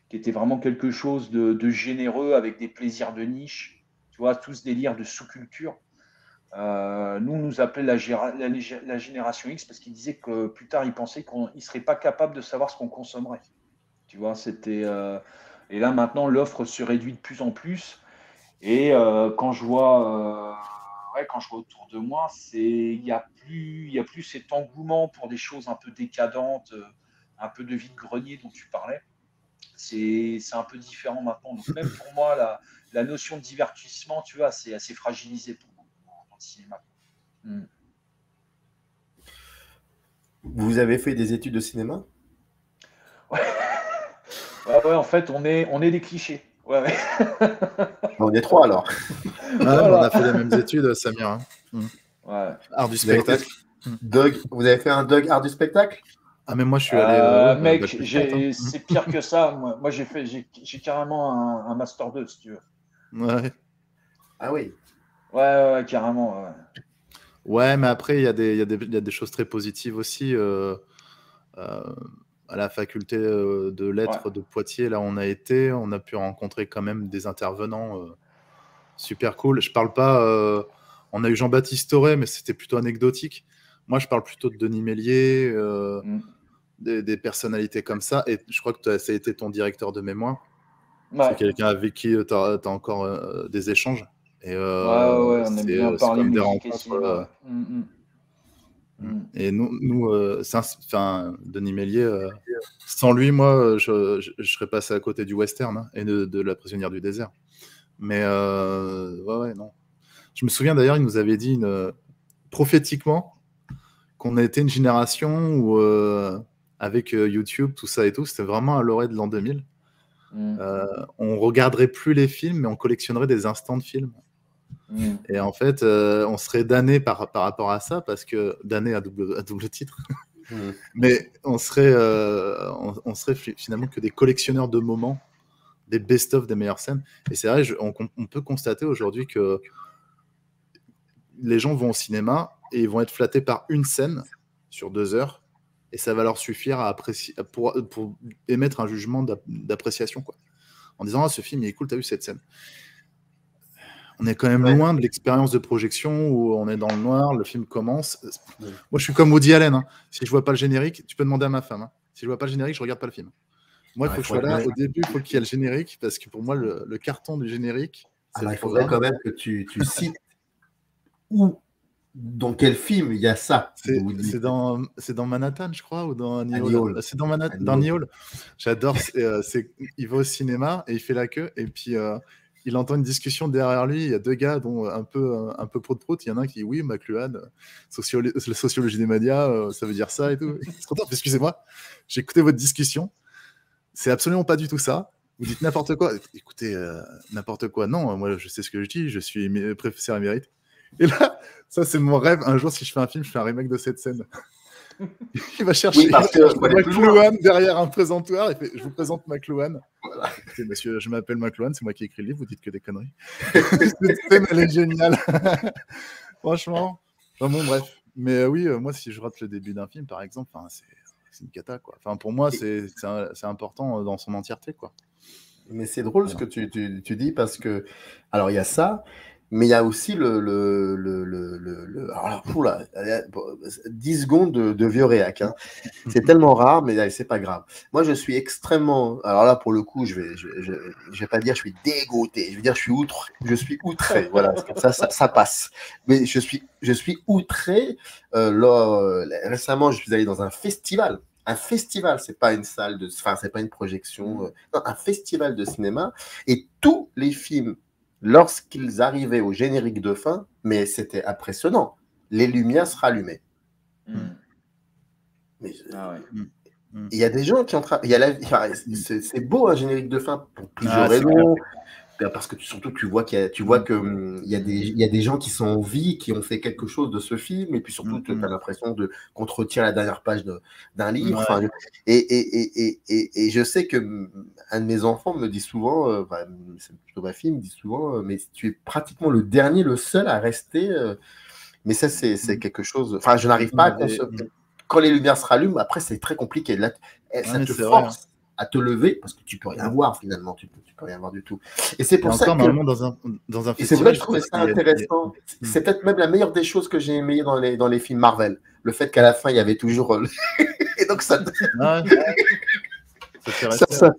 qui était vraiment quelque chose de généreux avec des plaisirs de niche. Tu vois, tout ce délire de sous-culture. Nous, on nous appelait la génération X parce qu'ils disaient que plus tard, ils pensaient qu'ils ne seraient pas capables de savoir ce qu'on consommerait. Tu vois, c'était. Et là, maintenant, l'offre se réduit de plus en plus. Et quand je vois autour de moi, il n'y a plus cet engouement pour des choses un peu décadentes, un peu de vide-grenier dont tu parlais. C'est un peu différent maintenant. Donc même pour moi, la notion de divertissement, tu vois, c'est assez fragilisé pour moi dans le cinéma. Vous avez fait des études de cinéma? Ouais, en fait, on est des clichés. Ouais. On est trois alors. Voilà. On a fait les mêmes études, Samir. Hein. Ouais. Art du spectacle. Vous avez fait un Doug art du spectacle? Ah, mais moi, je suis allé. Mec, c'est pire que ça. Moi j'ai carrément un Master 2, si tu veux. Ouais. Ah oui. Ouais, carrément. Ouais. Ouais, mais après, il y a des choses très positives aussi. À la faculté de lettres de Poitiers, là, on a pu rencontrer quand même des intervenants super cool. Je parle pas. On a eu Jean-Baptiste Toré, mais c'était plutôt anecdotique. Moi, je parle plutôt de Denis Méliès, des personnalités comme ça. Et je crois que ça a été ton directeur de mémoire. Ouais. C'est quelqu'un avec qui tu as encore des échanges. Et, on aime bien parler musique et cinéma. Et nous Denis Méliès, sans lui, moi, je serais passé à côté du western et de La prisonnière du désert. Mais non. Je me souviens d'ailleurs, il nous avait dit prophétiquement qu'on a été une génération où, avec YouTube, tout ça et tout, c'était vraiment à l'orée de l'an 2000. On regarderait plus les films, mais on collectionnerait des instants de films. Et en fait, on serait damné par rapport à ça, parce que damné à double titre. Mais on serait finalement que des collectionneurs de moments, des best-of des meilleures scènes. Et c'est vrai, on peut constater aujourd'hui que les gens vont au cinéma et ils vont être flattés par une scène sur 2 heures, et ça va leur suffire à apprécier, pour émettre un jugement d'appréciation, quoi. En disant, ce film il est cool, t'as vu cette scène. On est quand même loin de l'expérience de projection où on est dans le noir, le film commence. Moi, je suis comme Woody Allen. Hein. Si je vois pas le générique, tu peux demander à ma femme. Hein. Si je vois pas le générique, je regarde pas le film. Moi, il faut que je sois là au début, il faut qu'il y ait le générique, parce que pour moi, le carton du générique, Alors, le il faudrait programme. quand même que tu cites où, dans quel film il y a ça. Vous dites C'est dans Manhattan, je crois, ou dans Annie Annie Hall. Hall. C'est dans Manhattan, Annie dans Hall. Annie Hall. J'adore. Il va au cinéma et il fait la queue. Et puis, il entend une discussion derrière lui. Il y a deux gars, dont un peu prout-prout. Il y en a un qui dit oui, McLuhan, la sociologie des médias, ça veut dire ça et tout. Il se contente, excusez-moi, j'ai écouté votre discussion. C'est absolument pas du tout ça. Vous dites n'importe quoi. Écoutez, n'importe quoi. Non, moi, je sais ce que je dis. Je suis professeur émérite. Et là, ça, c'est mon rêve. Un jour, si je fais un film, je fais un remake de cette scène. Il va chercher McLuhan derrière un présentoir. Il fait, je vous présente McLuhan. Voilà. Écoutez, monsieur, je m'appelle McLuhan. C'est moi qui ai écrit le livre. Vous dites que des conneries. Cette scène, elle est géniale. Franchement. Enfin, bon, bref. Mais oui, moi, si je rate le début d'un film, par exemple, c'est une cata, quoi. Enfin, pour moi, c'est important dans son entièreté, quoi. Mais c'est drôle ce que tu dis parce que, alors il y a ça, mais il y a aussi alors, 10 secondes de vieux réac. Hein. C'est tellement rare, mais allez, c'est pas grave. Moi, je suis extrêmement, alors là, pour le coup, je vais pas dire je suis dégoûté, je vais dire je suis outré. Voilà, ça passe. Mais je suis outré. Récemment, je suis allé dans un festival. Un festival, c'est pas une salle c'est pas une projection, non, un festival de cinéma, et tous les films, lorsqu'ils arrivaient au générique de fin, mais c'était impressionnant, les lumières se rallumaient. Mais il y a des gens qui ont c'est beau un générique de fin pour plusieurs raisons. Parce que surtout tu vois qu'il y a des gens qui sont en vie, qui ont fait quelque chose de ce film, et puis surtout tu as l'impression qu'on te retient la dernière page d'un livre. Ouais. Et je sais que un de mes enfants me dit souvent, c'est plutôt ma fille, me dit souvent, mais tu es pratiquement le seul à rester. Mais ça c'est quelque chose. Enfin, je n'arrive pas à concevoir. Quand les lumières se rallument, après c'est très compliqué. Là, ça te force à te lever parce que tu peux rien voir finalement, tu peux rien voir du tout. Et c'est pour ça que normalement dans un festival, et c'est vrai que je trouvais ça intéressant. C'est peut-être même la meilleure des choses que j'ai aimé dans les films Marvel, le fait qu'à la fin il y avait toujours et donc ça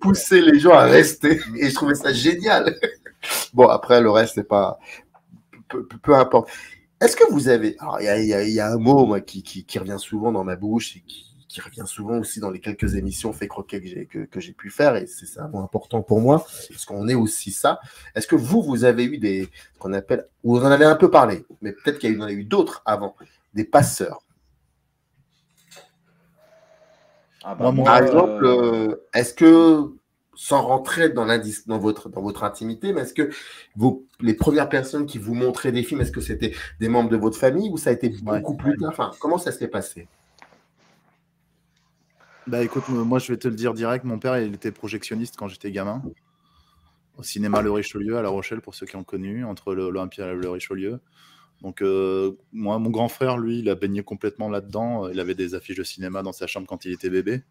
poussait les gens à rester et je trouvais ça génial. Bon, après le reste c'est pas peu importe. Est-ce que vous avez, alors il y a un mot moi qui revient souvent dans ma bouche et qui revient souvent aussi dans les quelques émissions fait croquer que j'ai pu faire, et c'est un mot important pour moi, parce qu'on est aussi ça. Est-ce que vous avez eu ce qu'on appelle, ou vous en avez un peu parlé, mais peut-être qu'il y en a eu d'autres avant, des passeurs? Par exemple, est-ce que, sans rentrer dans votre intimité, mais est-ce que les premières personnes qui vous montraient des films, est-ce que c'était des membres de votre famille ou ça a été beaucoup plus tard? Enfin, comment ça s'est passé? Bah écoute, moi je vais te le dire direct, mon père il était projectionniste quand j'étais gamin, au cinéma Le Richelieu à La Rochelle, pour ceux qui ont connu, entre l'Olympia et Le Richelieu. Donc moi, mon grand frère, lui, il a baigné complètement là-dedans, il avait des affiches de cinéma dans sa chambre quand il était bébé.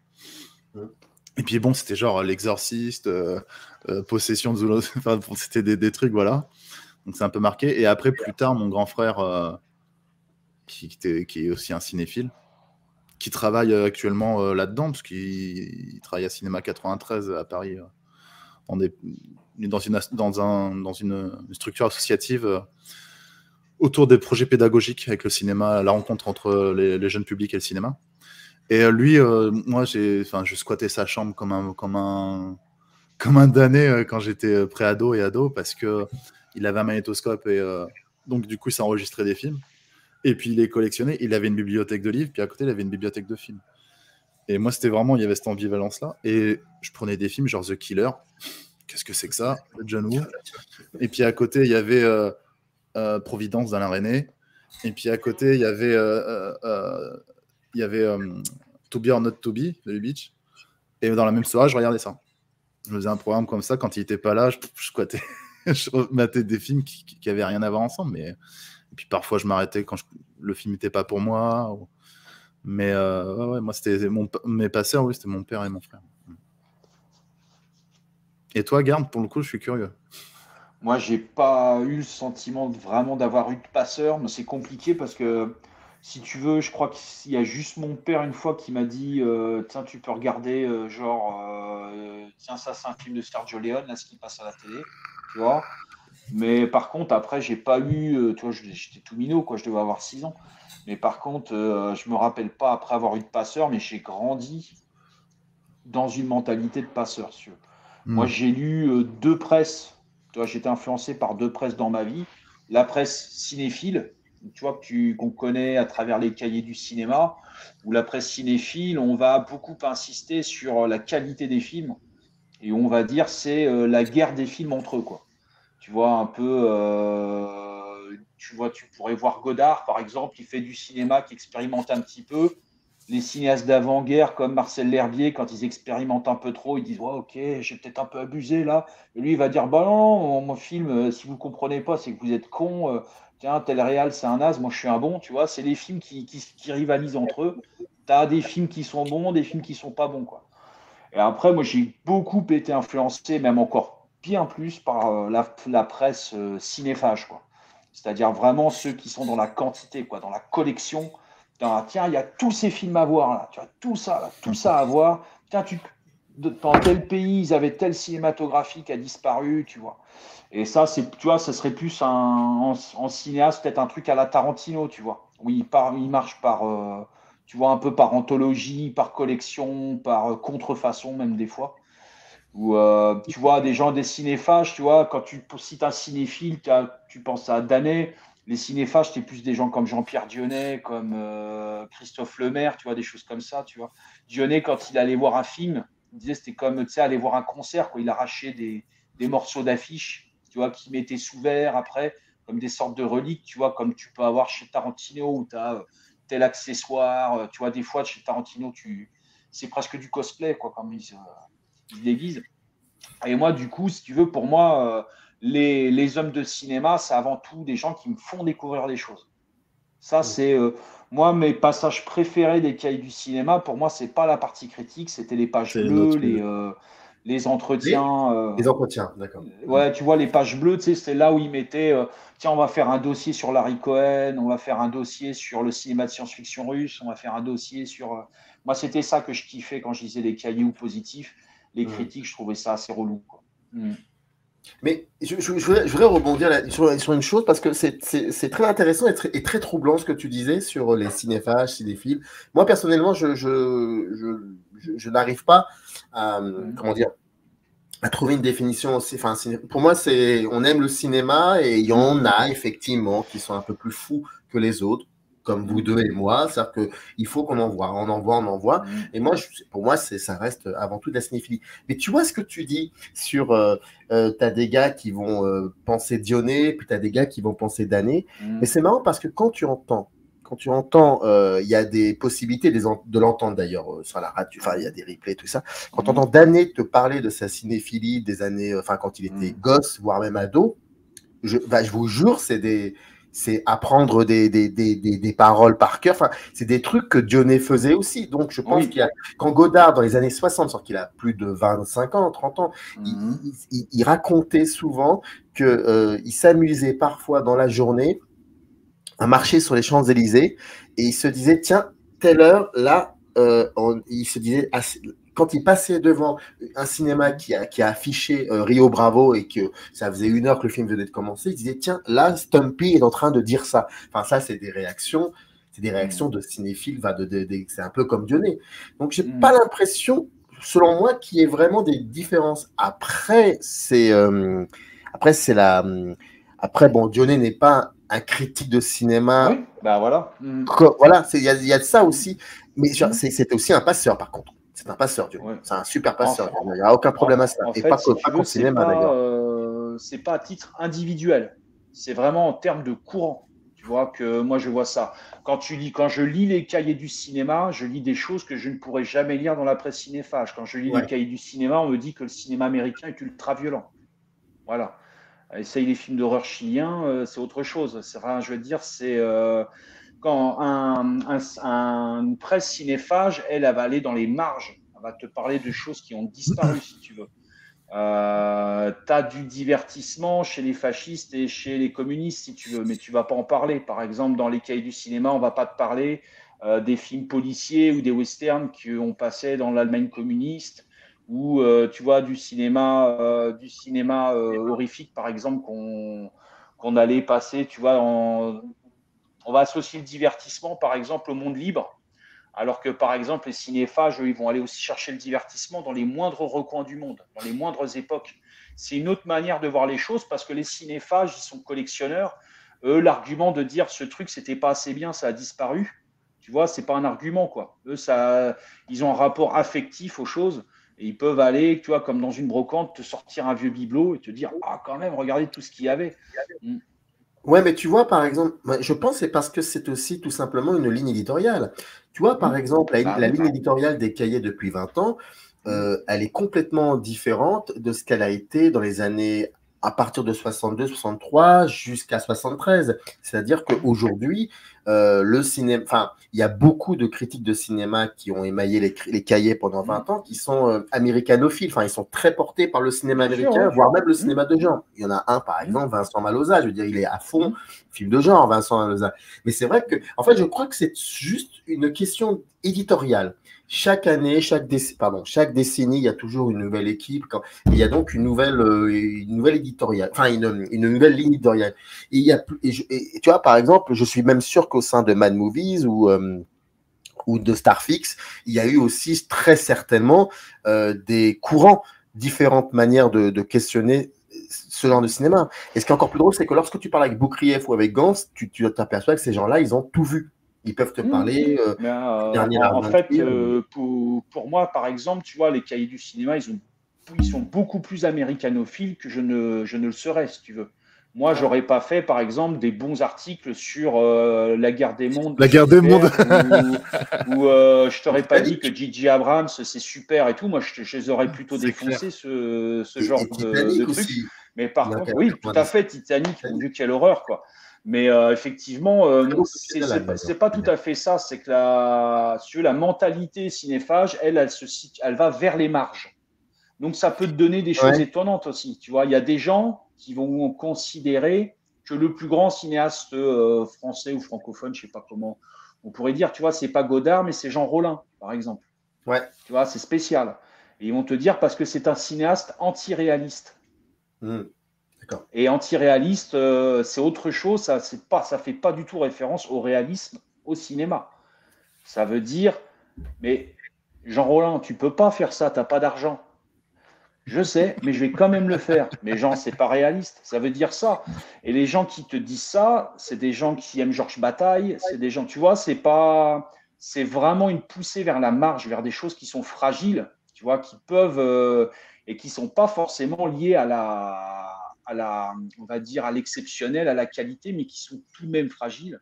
Et puis bon, c'était genre L'Exorciste, Possession de Zulu, enfin c'était des trucs, voilà. Donc c'est un peu marqué. Et après, plus tard, mon grand frère, qui est aussi un cinéphile, qui travaille actuellement là-dedans, parce qu'il travaille à Cinéma 93 à Paris, dans une structure associative autour des projets pédagogiques avec le cinéma, la rencontre entre les jeunes publics et le cinéma. Et lui, moi, je squattais sa chambre comme un damné quand j'étais pré-ado et ado, parce qu'il avait un magnétoscope et donc du coup, il s'enregistrait des films. Et puis il les collectionnait, il avait une bibliothèque de livres, puis à côté, il avait une bibliothèque de films. Et moi, c'était vraiment, il y avait cette ambivalence-là. Et je prenais des films genre The Killer. Qu'est-ce que c'est que ça, John Woo? Et puis à côté, il y avait Providence d'Alain Resnais. Et puis à côté, il y avait To Be or Not To Be de Lubitsch. Et dans la même soirée, je regardais ça. Je faisais un programme comme ça. Quand il n'était pas là, je squattais. Je rematais des films qui n'avaient rien à voir ensemble. Et puis parfois, je m'arrêtais quand le film n'était pas pour moi. Mais ouais, moi, c'était mes passeurs, oui, c'était mon père et mon frère. Et toi, Garde, pour le coup, je suis curieux. Moi, j'ai pas eu le sentiment vraiment d'avoir eu de passeur, mais c'est compliqué parce que, si tu veux, je crois qu'il y a juste mon père une fois qui m'a dit tiens, tu peux regarder, tiens, ça c'est un film de Sergio Leone, là, ce qui passe à la télé, tu vois. Mais par contre, après, j'ai pas eu, tu vois, j'étais tout minot, quoi, je devais avoir 6 ans. Mais par contre, je me rappelle pas après avoir eu de passeur, mais j'ai grandi dans une mentalité de passeur, si tu veux. Moi, Hmm. j'ai lu deux presses. Tu vois, j'étais influencé par deux presses dans ma vie. La presse cinéphile, tu vois, qu'on connaît à travers les cahiers du cinéma, ou la presse cinéphile, on va beaucoup insister sur la qualité des films. Et on va dire c'est la guerre des films entre eux, quoi. Tu vois, un peu, tu vois, tu pourrais voir Godard, par exemple, qui fait du cinéma, qui expérimente un petit peu. Les cinéastes d'avant-guerre, comme Marcel L'Herbier, quand ils expérimentent un peu trop, ils disent ouais, ok, j'ai peut-être un peu abusé là. Et lui, il va dire bah non, mon film, si vous ne comprenez pas, c'est que vous êtes con. Tiens, tel réal, c'est un as, moi je suis un bon. Tu vois, c'est les films qui rivalisent entre eux. Tu as des films qui sont bons, des films qui sont pas bons, quoi. Et après, moi, j'ai beaucoup été influencé, même encore bien plus, par la presse cinéphage, quoi. C'est-à-dire vraiment ceux qui sont dans la quantité, quoi, dans la collection. Tiens, il y a tous ces films à voir, là. Tu as tout ça, là, tout ça à voir. Tiens, dans tel pays, ils avaient tel cinématographique a disparu, tu vois. Et ça, tu vois, ça serait plus en cinéaste, peut-être un truc à la Tarantino, tu vois. Où il marche par, tu vois, un peu par anthologie, par collection, par contrefaçon, même des fois. Ou tu vois, des gens, des cinéphages, tu vois, quand tu cites un cinéphile, tu penses à Danet. Les cinéphages, c'est plus des gens comme Jean-Pierre Dionnet, comme Christophe Lemaire, tu vois, des choses comme ça, tu vois. Dionnet, quand il allait voir un film, il disait c'était comme, tu sais, aller voir un concert, quoi. Il arrachait des morceaux d'affiches, tu vois, qu'il mettait sous verre après, comme des sortes de reliques, tu vois, comme tu peux avoir chez Tarantino, où tu as tel accessoire, tu vois, des fois, chez Tarantino, c'est presque du cosplay, quoi, comme ils se déguisent. Et moi, du coup, si tu veux, pour moi, les hommes de cinéma, c'est avant tout des gens qui me font découvrir des choses. Ça, c'est moi, mes passages préférés des cahiers du cinéma, pour moi, c'est pas la partie critique, c'était les pages C'est bleues, notre. les Les, entretiens. les entretiens, d'accord. Ouais, tu vois, les pages bleues, tu sais, c'est là où ils mettaient tiens, on va faire un dossier sur Larry Cohen, on va faire un dossier sur le cinéma de science-fiction russe, on va faire un dossier sur. Moi, c'était ça que je kiffais quand je lisais les cahiers positifs. Les Mm. critiques, je trouvais ça assez relou, quoi. Mm. Mais je voudrais rebondir sur une chose parce que c'est très intéressant et très troublant ce que tu disais sur les cinéphages, cinéphiles. Moi, personnellement, je n'arrive pas à, Mm. comment dire, à trouver une définition aussi. Enfin, pour moi, on aime le cinéma et il y en a effectivement qui sont un peu plus fous que les autres, comme vous Mm. deux et moi. C'est-à-dire qu'il faut qu'on en voit, on en voit, on en voit. Mm. Et moi, pour moi, ça reste avant tout de la cinéphilie. Mais tu vois ce que tu dis sur, t'as des gars qui vont penser Dionnet, puis t'as des gars qui vont penser Danet. Mm. Mais c'est marrant parce que quand tu entends, il y a des possibilités de l'entendre d'ailleurs sur la radio, enfin il y a des replays, tout ça. Quand tu entends Danet te parler de sa cinéphilie des années, enfin quand il était gosse, voire même ado, je vous jure, c'est apprendre des paroles par cœur. Enfin, c'est des trucs que Dionnet faisait aussi. Donc je pense Oui. quand Godard, dans les années 60, sans qu'il a plus de 25 ans, 30 ans, Mm. il racontait souvent qu'il s'amusait parfois dans la journée à marcher sur les Champs-Élysées et il se disait, tiens, telle heure, là, il se disait, quand il passait devant un cinéma qui a affiché Rio Bravo et que ça faisait 1 heure que le film venait de commencer, il disait, tiens, là, Stumpy est en train de dire ça. Enfin, ça, c'est des réactions de cinéphiles, c'est un peu comme Dionnet. Donc, j'ai pas l'impression, selon moi, qu'il y ait vraiment des différences. Après, après, bon, Dionnet n'est pas un critique de cinéma. Oui, bah voilà. Voilà, il y a de ça aussi. Mais c'était aussi un passeur, par contre. C'est un passeur, Dionnet. Ouais. C'est un super passeur. Enfin, Il n'y a aucun problème à ça. En Et fait, pas si tu qu'au veux, cinéma, d'ailleurs. c'est pas à titre individuel. C'est vraiment en termes de courant. Tu vois que moi, je vois ça. Quand je lis les cahiers du cinéma, je lis des choses que je ne pourrais jamais lire dans la presse cinéphage. Quand je lis les cahiers du cinéma, on me dit que le cinéma américain est ultra violent. Voilà. Essaye les films d'horreur chiliens, c'est autre chose. Je veux dire, c'est quand une presse cinéphage, elle va aller dans les marges. Elle va te parler de choses qui ont disparu, si tu veux. Tu as du divertissement chez les fascistes et chez les communistes, si tu veux, mais tu vas pas en parler. Par exemple, dans les cahiers du cinéma, on va pas te parler des films policiers ou des westerns qu'on passait dans l'Allemagne communiste ou tu vois du cinéma horrifique par exemple qu'on allait passer, tu vois, on va associer le divertissement par exemple au monde libre, alors que par exemple les cinéphages, eux, ils vont aller aussi chercher le divertissement dans les moindres recoins du monde, dans les moindres époques. C'est une autre manière de voir les choses parce que les cinéphages, ils sont collectionneurs. Eux, l'argument de dire ce truc c'était pas assez bien, ça a disparu, tu vois, c'est pas un argument quoi. Eux, ils ont un rapport affectif aux choses et ils peuvent aller, tu vois, comme dans une brocante, te sortir un vieux bibelot et te dire ah quand même, regardez tout ce qu'il y avait. Ouais, mais tu vois, par exemple, je pense que c'est parce que c'est aussi tout simplement une ligne éditoriale. Tu vois, par exemple, la ligne éditoriale des Cahiers depuis 20 ans, elle est complètement différente de ce qu'elle a été dans les années à partir de 62, 63 jusqu'à 73. C'est-à-dire qu'aujourd'hui, le cinéma, enfin, il y a beaucoup de critiques de cinéma qui ont émaillé les Cahiers pendant 20 ans, qui sont américanophiles. Enfin, ils sont très portés par le cinéma américain, voire même le cinéma de genre. Il y en a un, par exemple, Vincent Malauza. Je veux dire, il est à fond film de genre, Vincent Malauza. Mais c'est vrai que, en fait, je crois que c'est juste une question éditoriale. Chaque année, chaque décennie, il y a toujours une nouvelle équipe. Il y a donc une nouvelle éditoriale, enfin une nouvelle ligne éditoriale. Et tu vois, par exemple, je suis même sûr qu'au sein de Mad Movies ou de Starfix, il y a eu aussi très certainement des courants, différentes manières de questionner ce genre de cinéma. Et ce qui est encore plus drôle, c'est que lorsque tu parles avec Boukrieff ou avec Gans, tu t'aperçois que ces gens-là, ils ont tout vu. Ils peuvent te parler en fait, pour moi, par exemple, tu vois, les Cahiers du cinéma, ils sont beaucoup plus américanophiles que je ne le serais, si tu veux. Moi, j'aurais pas fait, par exemple, des bons articles sur la guerre des mondes. La guerre des mondes. Ou je t'aurais pas dit que J.J. Abrams, c'est super et tout. Moi, je les aurais plutôt défoncé, ce genre de truc. Mais par contre, oui, tout à fait, Titanic, mon Dieu, quelle horreur, quoi. Mais effectivement, c'est pas tout à fait ça. C'est que la mentalité cinéphage, elle va vers les marges. Donc, ça peut te donner des choses étonnantes aussi. Tu vois, il y a des gens qui vont considérer que le plus grand cinéaste français ou francophone, je sais pas comment on pourrait dire, tu vois, c'est pas Godard, mais c'est Jean Rollin, par exemple. Ouais. Tu vois, c'est spécial. Et ils vont te dire parce que c'est un cinéaste anti-réaliste. D'accord. Et anti-réaliste, c'est autre chose. Ça fait pas du tout référence au réalisme au cinéma. Ça veut dire, mais Jean Rollin, tu peux pas faire ça, t'as pas d'argent. Je sais, mais je vais quand même le faire. Mais Jean, c'est pas réaliste. Ça veut dire ça. Et les gens qui te disent ça, c'est des gens qui aiment Georges Bataille. C'est des gens, tu vois, c'est vraiment une poussée vers la marge, vers des choses qui sont fragiles, tu vois, qui peuvent et qui sont pas forcément liées on va dire, à l'exceptionnel, à la qualité, mais qui sont tout de même fragiles.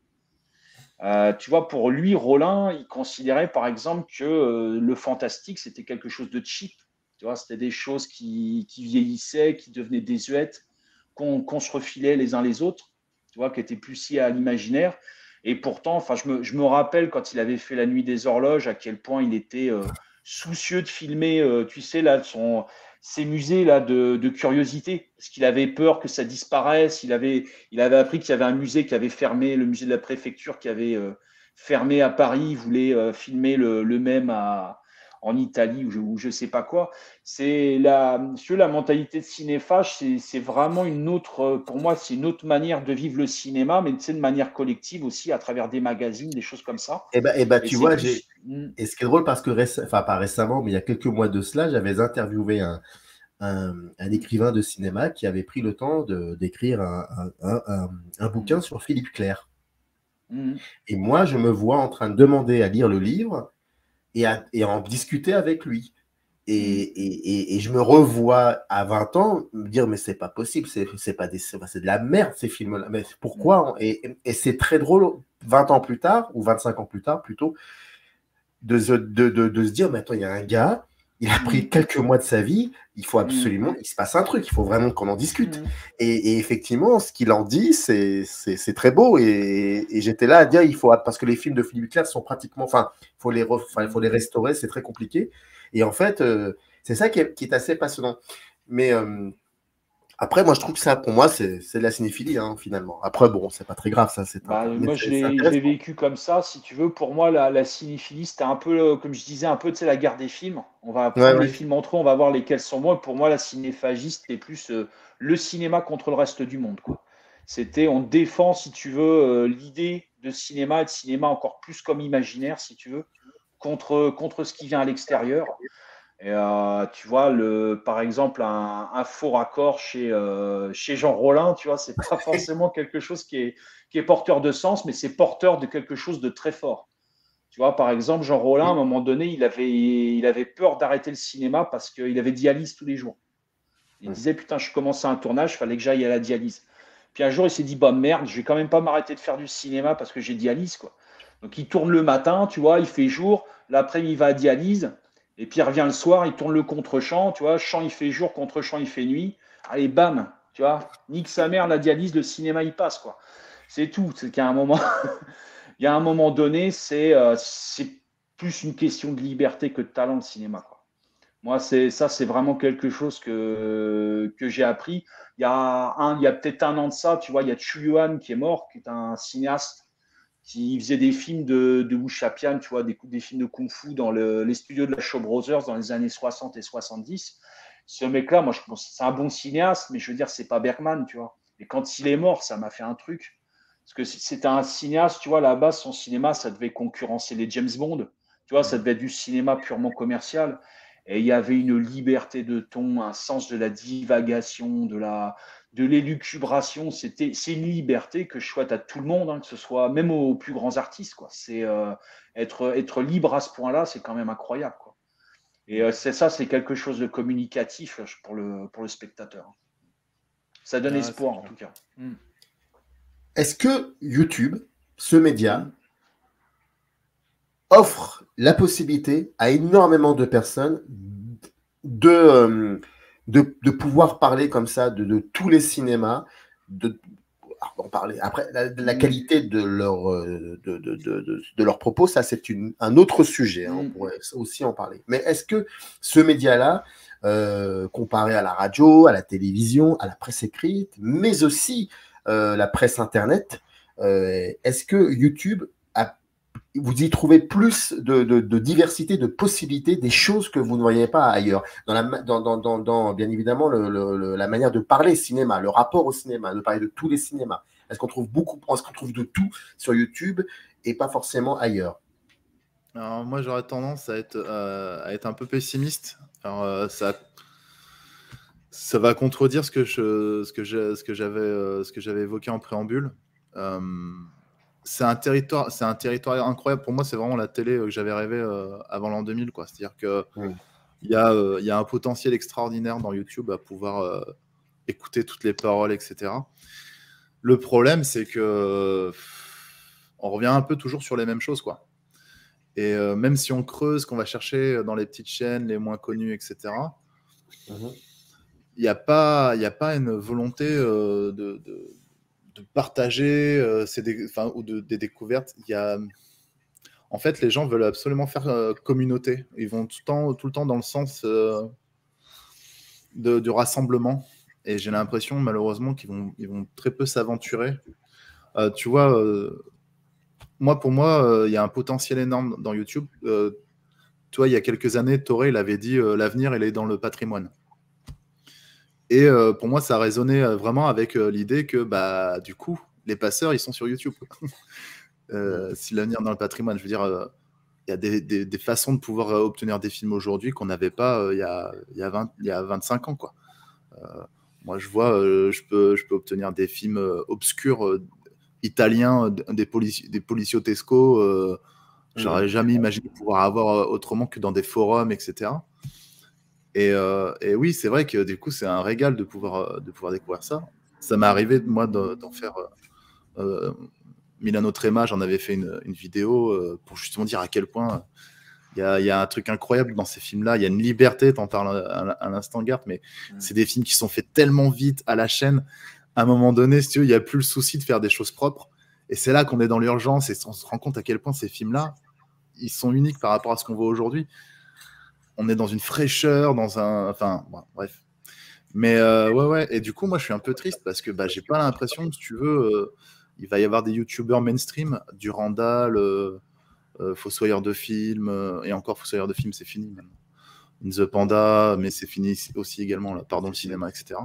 Tu vois, pour lui, Rollin, il considérait par exemple que le fantastique, c'était quelque chose de cheap. Tu vois, c'était des choses qui vieillissaient, qui devenaient désuètes, qu'on se refilait les uns les autres, tu vois, qui étaient plus liées à l'imaginaire. Et pourtant, enfin, je me rappelle quand il avait fait La Nuit des Horloges, à quel point il était soucieux de filmer, tu sais, là, ces musées là de curiosité, parce qu'il avait peur que ça disparaisse. Il avait appris qu'il y avait un musée qui avait fermé, le musée de la préfecture qui avait fermé à Paris. Il voulait filmer le même en Italie ou je sais pas quoi. C'est la mentalité de cinéphage, c'est vraiment une autre, pour moi, c'est une autre manière de vivre le cinéma, mais de manière collective aussi, à travers des magazines, des choses comme ça. Et tu vois, et ce qui est drôle parce que, pas récemment, mais il y a quelques mois de cela, j'avais interviewé un écrivain de cinéma qui avait pris le temps d'écrire un bouquin sur Philippe Clair. Et moi, je me vois en train de demander à lire le livre et en discuter avec lui. Et je me revois à 20 ans me dire mais c'est pas possible, c'est de la merde ces films-là. Mais pourquoi? Et c'est très drôle 20 ans plus tard, ou 25 ans plus tard plutôt, de se dire mais attends, il y a un gars, il a pris quelques mois de sa vie, il faut absolument, il se passe un truc, il faut vraiment qu'on en discute. Et effectivement, ce qu'il en dit, c'est très beau. Et j'étais là à dire, parce que les films de Philippe Clair sont pratiquement, il faut les restaurer, c'est très compliqué. Et en fait, c'est ça qui est assez passionnant. Mais Après, moi, je trouve que ça, pour moi, c'est de la cinéphilie, hein, finalement. Après, bon, c'est pas très grave, ça. Moi, je C'est l'ai intéressant. vécu comme ça, si tu veux. Pour moi, la cinéphilie, c'était un peu, comme je disais, un peu, tu sais, la guerre des films. On va Ouais, prendre les ouais. films entre eux, on va voir lesquels sont bons. Et pour moi, la cinéphagie, c'était plus le cinéma contre le reste du monde, quoi. On défend, si tu veux, l'idée de cinéma et de cinéma encore plus comme imaginaire, si tu veux, contre ce qui vient à l'extérieur. Et tu vois, par exemple, un faux raccord chez Jean Rollin, tu vois, c'est pas forcément quelque chose qui est porteur de sens, mais c'est porteur de quelque chose de très fort. Tu vois, par exemple, Jean Rollin, à un moment donné, il avait peur d'arrêter le cinéma parce qu'il avait dialyse tous les jours. Il disait, putain, je commençais un tournage, il fallait que j'aille à la dialyse. Puis un jour, il s'est dit, bah merde, je vais quand même pas m'arrêter de faire du cinéma parce que j'ai dialyse, quoi. Donc il tourne le matin, tu vois, il fait jour, l'après-midi, il va à dialyse, et puis il revient le soir, il tourne le contre-champ, tu vois, champ, il fait jour, contre-champ, il fait nuit. Allez, bam, tu vois, nique sa mère, la dialyse, le cinéma, il passe, quoi. C'est tout. C'est qu'à un moment, il y a un moment donné, c'est plus une question de liberté que de talent, le cinéma, quoi. Moi, c'est vraiment quelque chose que j'ai appris. Il y a peut-être un an de ça, tu vois, il y a Chu Yuan qui est mort, qui est un cinéaste qui faisait des films de Wu Shapian, tu vois, des films de kung-fu dans les studios de la Shaw Brothers dans les années 60 et 70. Ce mec-là, moi, je pense que c'est un bon cinéaste, mais je veux dire, c'est pas Bergman, tu vois. Et quand il est mort, ça m'a fait un truc. Parce que c'était un cinéaste, tu vois, à la base, son cinéma, ça devait concurrencer les James Bond. Tu vois, ça devait être du cinéma purement commercial. Et il y avait une liberté de ton, un sens de la divagation, de l'élucubration. C'est une liberté que je souhaite à tout le monde, hein, que ce soit même aux plus grands artistes, quoi. Être libre à ce point-là, c'est quand même incroyable, quoi. Et c'est quelque chose de communicatif pour le spectateur. Ça donne Ah, espoir, c'est en clair. tout cas. Est-ce que YouTube, ce média, offre la possibilité à énormément de personnes de pouvoir parler comme ça de tous les cinémas, en parler. Après, la qualité de leurs propos, ça c'est un autre sujet, hein, on pourrait aussi en parler. Mais est-ce que ce média-là, comparé à la radio, à la télévision, à la presse écrite, mais aussi la presse Internet, est-ce que YouTube vous y trouvez plus de diversité, de possibilités, des choses que vous ne voyez pas ailleurs, dans bien évidemment la manière de parler cinéma, le rapport au cinéma, de parler de tous les cinémas. Est-ce qu'on trouve de tout sur YouTube et pas forcément ailleurs? Alors, moi, j'aurais tendance à être un peu pessimiste. Alors, ça va contredire ce que j'avais évoqué en préambule. C'est un territoire incroyable. Pour moi, c'est vraiment la télé que j'avais rêvé avant l'an 2000, quoi. C'est-à-dire que il y a un potentiel extraordinaire dans YouTube à pouvoir écouter toutes les paroles, etc. Le problème, c'est que on revient un peu toujours sur les mêmes choses, quoi. Et même si on creuse, qu'on va chercher dans les petites chaînes les moins connues, etc., il n'y a pas une volonté de partager des découvertes. En fait, les gens veulent absolument faire communauté. Ils vont tout le temps dans le sens du rassemblement. Et j'ai l'impression, malheureusement, ils vont très peu s'aventurer. Tu vois, pour moi, il y a un potentiel énorme dans YouTube. Tu vois, il y a quelques années, Toré, il avait dit l'avenir, il est dans le patrimoine. Et pour moi, ça résonnait vraiment avec l'idée que, bah, du coup, les passeurs, ils sont sur YouTube. Si l'avenir dans le patrimoine, je veux dire, il y a des façons de pouvoir obtenir des films aujourd'hui qu'on n'avait pas il y a 25 ans, quoi. Moi, je vois, je peux obtenir des films obscurs italiens, des policiotesco. J'aurais jamais imaginé pouvoir avoir autrement que dans des forums, etc. Et oui, c'est vrai que du coup, c'est un régal de pouvoir découvrir ça. Ça m'est arrivé, moi, d'en faire. Milano Trema, j'en avais fait une vidéo pour justement dire à quel point il y a un truc incroyable dans ces films-là. Il y a une liberté, t'en parles à l'instant, Gart, mais c'est des films qui sont faits tellement vite à la chaîne. À un moment donné, si tu veux, il n'y a plus le souci de faire des choses propres. Et c'est là qu'on est dans l'urgence et on se rend compte à quel point ces films-là, ils sont uniques par rapport à ce qu'on voit aujourd'hui. On est dans une fraîcheur, enfin, bon, bref. Mais ouais. Et du coup, moi, je suis un peu triste parce que j'ai pas l'impression que, si tu veux, il va y avoir des youtubeurs mainstream, Durandal, Fossoyeur de films, et encore Fossoyeur de films, c'est fini maintenant. In the Panda, mais c'est fini aussi également, là, pardon, le cinéma, etc.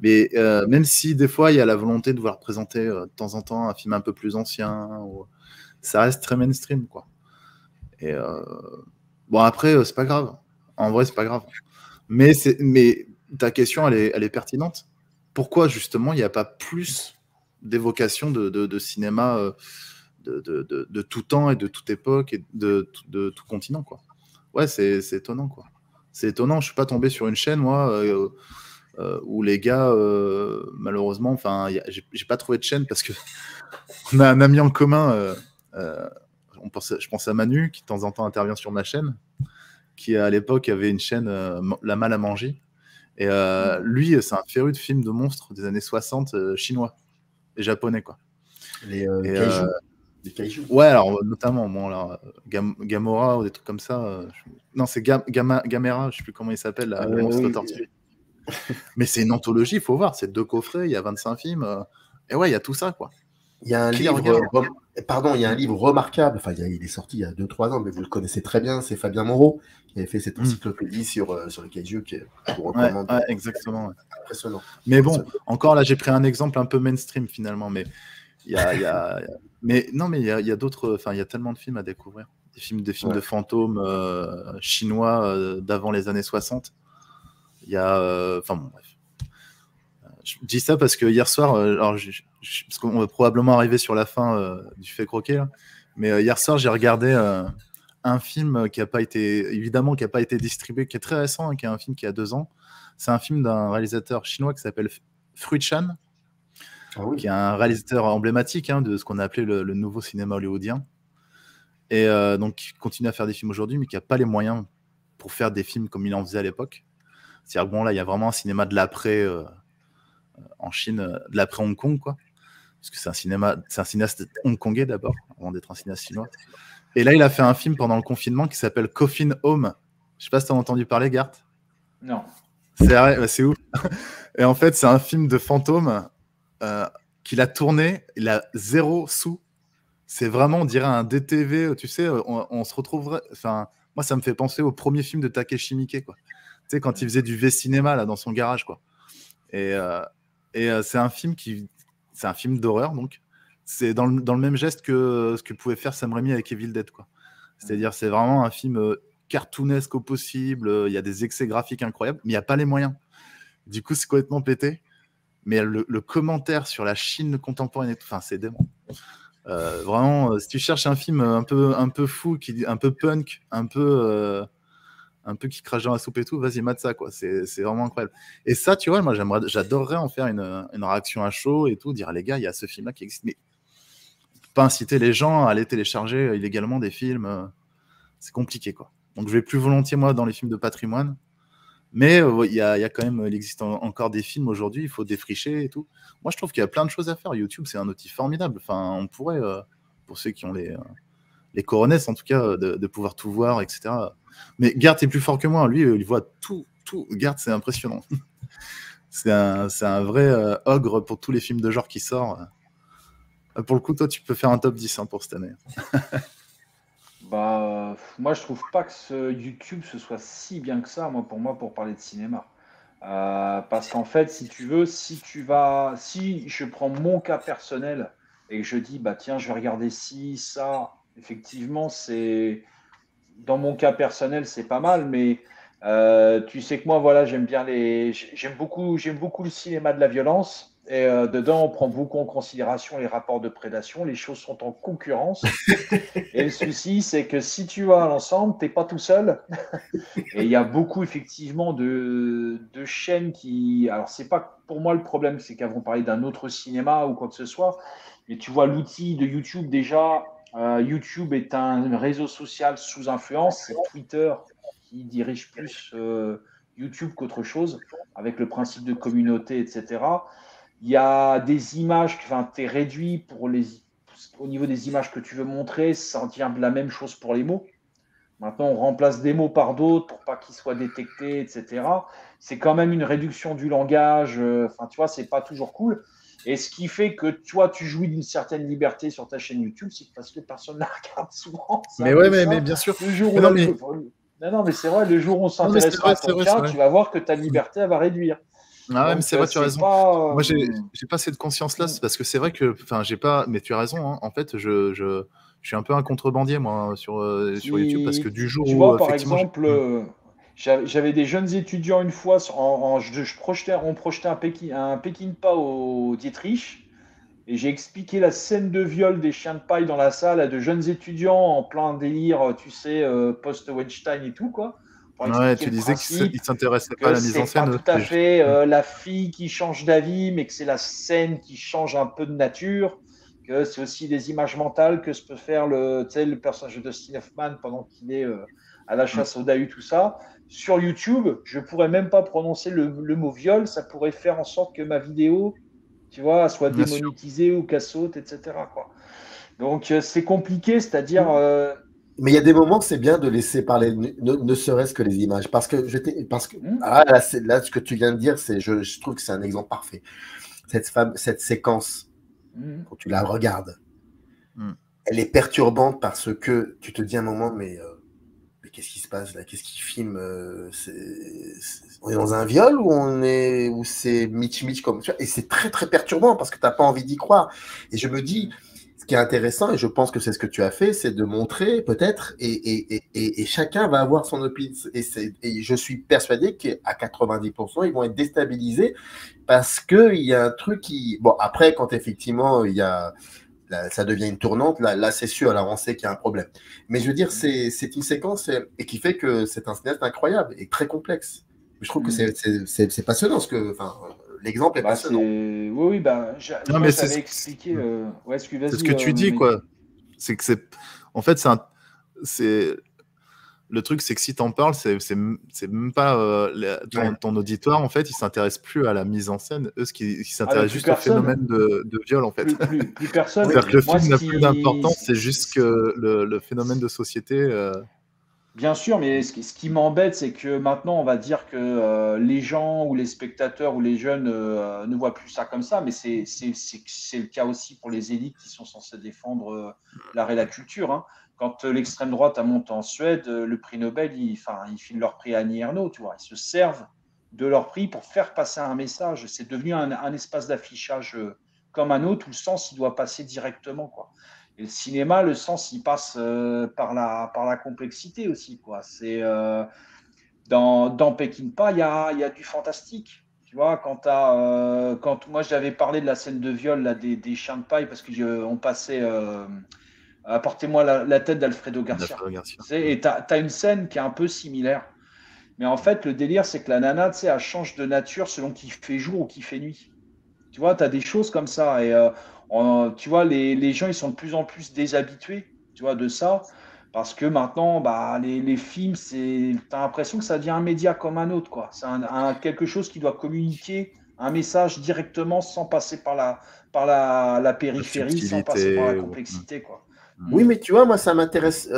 Mais même si des fois il y a la volonté de vouloir présenter de temps en temps un film un peu plus ancien, ça reste très mainstream, quoi. Et bon, après, c'est pas grave. En vrai, c'est pas grave. Mais ta question, elle est pertinente. Pourquoi justement il n'y a pas plus d'évocation de cinéma de tout temps et de toute époque et de tout continent, quoi. Ouais, c'est étonnant, quoi. C'est étonnant. Je suis pas tombé sur une chaîne, moi, où les gars, malheureusement, enfin, j'ai pas trouvé de chaîne parce que on a un ami en commun. Je pense à Manu qui de temps en temps intervient sur ma chaîne, qui à l'époque avait une chaîne La Malle à Manger. Et lui, c'est un féru de films de monstres des années 60 chinois et japonais, quoi. Les kaiju. Les kaiju. Ouais, alors notamment, bon, alors, Gamora ou des trucs comme ça. Non, c'est Gamera, je sais plus comment il s'appelle, le monstre tortue. Mais c'est une anthologie, il faut voir. C'est 2 coffrets, il y a 25 films. Et ouais, il y a tout ça, quoi. Il y a un livre, il y a un livre remarquable, enfin il est sorti il y a 2-3 ans, mais vous le connaissez très bien, c'est Fabien Moreau qui avait fait cette encyclopédie sur les kaiju que je vous recommande. Ouais, exactement. Ouais. Impressionnant. Mais bon, encore là, j'ai pris un exemple un peu mainstream finalement, mais il y a d'autres, enfin il y a tellement de films à découvrir, des films de fantômes chinois d'avant les années 60. Il y a, enfin bon, bref. Je dis ça parce que hier soir, parce qu'on va probablement arriver sur la fin du fait croquer, là, mais hier soir, j'ai regardé un film qui n'a pas été distribué, qui est très récent, qui est un film qui a 2 ans. C'est un film d'un réalisateur chinois qui s'appelle Fruit Chan, qui est un réalisateur emblématique de ce qu'on a appelé le nouveau cinéma hollywoodien. Et donc, qui continue à faire des films aujourd'hui, mais qui n'a pas les moyens pour faire des films comme il en faisait à l'époque. C'est-à-dire que bon, là, il y a vraiment un cinéma de l'après en Chine, de l'après Hong Kong, quoi. Parce que c'est un cinéaste hongkongais d'abord, avant d'être un cinéaste chinois. Et là, il a fait un film pendant le confinement qui s'appelle Coffin Home. Je sais pas si tu as entendu parler, Gart. Non. C'est ouf. Et en fait, c'est un film de fantôme qu'il a tourné, il a 0 sous. C'est vraiment, on dirait un DTV, tu sais, on se retrouverait. Enfin, moi, ça me fait penser au premier film de Takeshi Miike, quoi. Tu sais, quand il faisait du V-cinéma là dans son garage, quoi. Et c'est un film d'horreur, donc c'est dans le même geste que ce que pouvait faire Sam Raimi avec Evil Dead, quoi. C'est-à-dire, c'est vraiment un film cartoonesque au possible. Il y a des excès graphiques incroyables, mais il n'y a pas les moyens. Du coup, c'est complètement pété. Mais le commentaire sur la Chine contemporaine, enfin, c'est dément. Vraiment, si tu cherches un film un peu fou, un peu punk, un peu qui crache dans la soupe et tout, vas-y, mate ça, quoi. C'est vraiment incroyable. Et ça, tu vois, moi, j'adorerais en faire une réaction à chaud et tout, dire, les gars, il y a ce film-là qui existe. Mais pas inciter les gens à aller télécharger illégalement des films. C'est compliqué, quoi. Donc, je vais plus volontiers, moi, dans les films de patrimoine. Mais il existe encore des films aujourd'hui, il faut défricher et tout. Moi, je trouve qu'il y a plein de choses à faire. YouTube, c'est un outil formidable. Enfin, on pourrait, pour ceux qui ont les coronesses, en tout cas, de pouvoir tout voir, etc. Mais Gart est plus fort que moi. Lui, il voit tout. Gart, c'est impressionnant. c'est un vrai ogre pour tous les films de genre qui sortent. Pour le coup, toi, tu peux faire un top 10 pour cette année. Moi, je trouve pas que YouTube ce soit si bien que ça, pour parler de cinéma. Parce qu'en fait, si tu veux, si je prends mon cas personnel et que je dis, bah tiens, je vais regarder ci, ça, effectivement, dans mon cas personnel, c'est pas mal, mais tu sais que moi, voilà, j'aime beaucoup le cinéma de la violence. Et dedans, on prend beaucoup en considération les rapports de prédation. Les choses sont en concurrence. Et le souci, c'est que si tu vas à l'ensemble, tu n'es pas tout seul. Et il y a beaucoup, effectivement, de chaînes qui. Alors, c'est pas pour moi le problème, c'est qu'elles vont parler d'un autre cinéma ou quoi que ce soit. Mais tu vois, l'outil de YouTube, déjà, YouTube est un réseau social sous influence. C'est Twitter qui dirige plus YouTube qu'autre chose, avec le principe de communauté, etc. Il y a des images, enfin, tu es réduit au niveau des images que tu veux montrer, ça devient la même chose pour les mots. Maintenant, on remplace des mots par d'autres pour pas qu'ils soient détectés, etc. C'est quand même une réduction du langage. Enfin, tu vois, c'est pas toujours cool. Et ce qui fait que toi, tu jouis d'une certaine liberté sur ta chaîne YouTube, c'est parce que personne ne la regarde souvent. Mais ouais, mais bien sûr. Le jour où Mais non, mais... non, mais c'est vrai, le jour où on Non, mais c'est s'intéressera vrai, à c'est ton vrai, cas, c'est vrai. tu vas voir que ta liberté, elle va réduire. Ah ouais, mais Donc, c'est vrai, tu as raison. pas, Moi, j'ai pas cette conscience-là, c'est parce que c'est vrai que, enfin, j'ai pas, mais tu as raison, hein. En fait, je suis un peu un contrebandier, moi, sur YouTube, parce que du jour tu où, vois, par effectivement, exemple, j'avais des jeunes étudiants une fois, on projetait un Peckinpah au Dietrich, et j'ai expliqué la scène de viol des chiens de paille dans la salle à de jeunes étudiants en plein délire, tu sais, post-Weinstein et tout, quoi, pour ouais, expliquer tu le disais qu'ils principe, s'intéressaient pas à que la mise en c'est pas scène, eux, tout à c'est juste... fait la fille qui change d'avis, mais que c'est la scène qui change un peu de nature, que c'est aussi des images mentales que se peut faire tu sais, le personnage de Dustin Hoffman pendant qu'il est à la chasse au Dahu, tout ça. Sur YouTube, je pourrais même pas prononcer le mot viol, ça pourrait faire en sorte que ma vidéo, tu vois, soit Bien sûr. démonétisée ou qu'elle saute, etc., quoi. Donc c'est compliqué, c'est-à-dire Mais il y a des moments que c'est bien de laisser parler, ne serait-ce que les images. Parce que, là, ce que tu viens de dire, je trouve que c'est un exemple parfait. Cette séquence, quand tu la regardes, elle est perturbante parce que tu te dis à un moment, mais qu'est-ce qui se passe là? Qu'est-ce qu'il filme? On est dans un viol ou c'est Mitch comme ça? Et c'est très très perturbant parce que tu n'as pas envie d'y croire. Et je me dis, ce qui est intéressant, et je pense que c'est ce que tu as fait, c'est de montrer peut-être, et chacun va avoir son opinion. Et je suis persuadé qu'à 90%, ils vont être déstabilisés parce qu'il y a un truc qui... Bon, après, quand effectivement, il y a... Là, ça devient une tournante, là c'est sûr, là on sait qu'il y a un problème. Mais je veux dire, c'est une séquence et qui fait que c'est un cinéaste incroyable et très complexe. Je trouve que c'est passionnant, l'exemple est passionnant. Oui, Non, moi mais j'avais expliqué. Ouais, c'est ce que tu dis, quoi. C'est que en fait, c'est le truc, c'est que si t'en parles, c'est même pas ton auditoire, en fait, il s'intéresse plus à la mise en scène. Eux, ils s'intéressent juste au phénomène de viol, en fait. Plus personne. C'est-à-dire que le film n'a plus d'importance, c'est juste que le phénomène de société. Bien sûr, mais ce qui m'embête, c'est que maintenant, on va dire que les gens ou les spectateurs ou les jeunes ne voient plus ça comme ça, mais c'est le cas aussi pour les élites qui sont censées défendre l'art et la culture, hein. Quand l'extrême droite a monté en Suède, le prix Nobel, ils filent leur prix à Annie Ernaux, tu vois. Ils se servent de leur prix pour faire passer un message. C'est devenu un espace d'affichage comme un autre où le sens, il doit passer directement, quoi. Et le cinéma, le sens, il passe par la complexité aussi, quoi. C'est dans Peckinpah, il y a du fantastique. Tu vois, quand moi j'avais parlé de la scène de viol là, des chiens de paille, parce qu'on passait apportez-moi la tête d'Alfredo Garcia. Et tu as une scène qui est un peu similaire. Mais en fait, le délire, c'est que la nana, tu sais, elle change de nature selon qu'il fait jour ou qu'il fait nuit. Tu vois, tu as des choses comme ça. Et tu vois, les gens, ils sont de plus en plus déshabitués, tu vois, de ça. Parce que maintenant, bah, les films, tu as l'impression que ça devient un média comme un autre, quoi. C'est quelque chose qui doit communiquer un message directement sans passer par la périphérie, sans passer par la complexité, quoi. Oui, mais tu vois, moi, ça m'intéresse.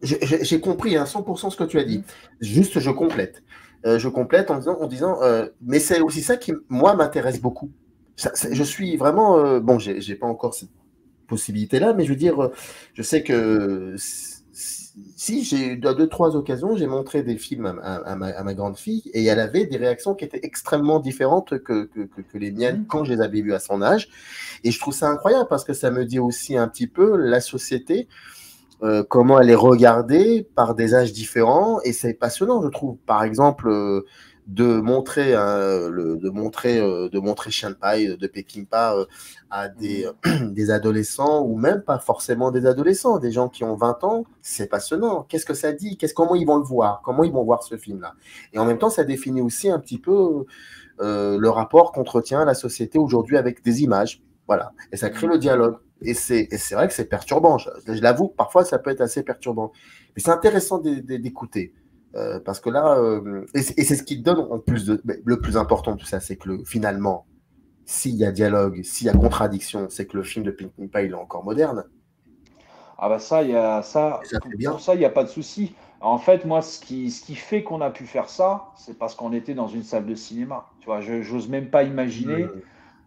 J'ai compris 100% ce que tu as dit. Juste, je complète. Je complète en disant mais c'est aussi ça qui, moi, m'intéresse beaucoup. Je suis vraiment... bon, j'ai pas encore cette possibilité-là, mais je veux dire, je sais que si j'ai eu 2-3 occasions, j'ai montré des films à ma grande fille et elle avait des réactions qui étaient extrêmement différentes que les miennes quand je les avais vues à son âge. Et je trouve ça incroyable parce que ça me dit aussi un petit peu la société, comment elle est regardée par des âges différents. Et c'est passionnant, je trouve. Par exemple, de montrer Chien de paille de Peckinpah à des adolescents ou même pas forcément des adolescents, des gens qui ont 20 ans, c'est passionnant. Qu'est-ce que ça dit? Comment ils vont le voir? Comment ils vont voir ce film-là? Et en même temps, ça définit aussi un petit peu le rapport qu'entretient la société aujourd'hui avec des images. Voilà. Et ça crée le dialogue. Et c'est vrai que c'est perturbant. Je l'avoue, parfois, ça peut être assez perturbant. Mais c'est intéressant d'écouter. Parce que là, et c'est ce qui donne en plus le plus important de tout ça, c'est que finalement, s'il y a dialogue, s'il y a contradiction, c'est que le film de Peckinpah, il est encore moderne. Ah bah ça, il y a ça, Et ça fait bien. pour ça, il n'y a pas de souci. En fait, moi, ce qui fait qu'on a pu faire ça, c'est parce qu'on était dans une salle de cinéma. Tu vois, j'ose même pas imaginer.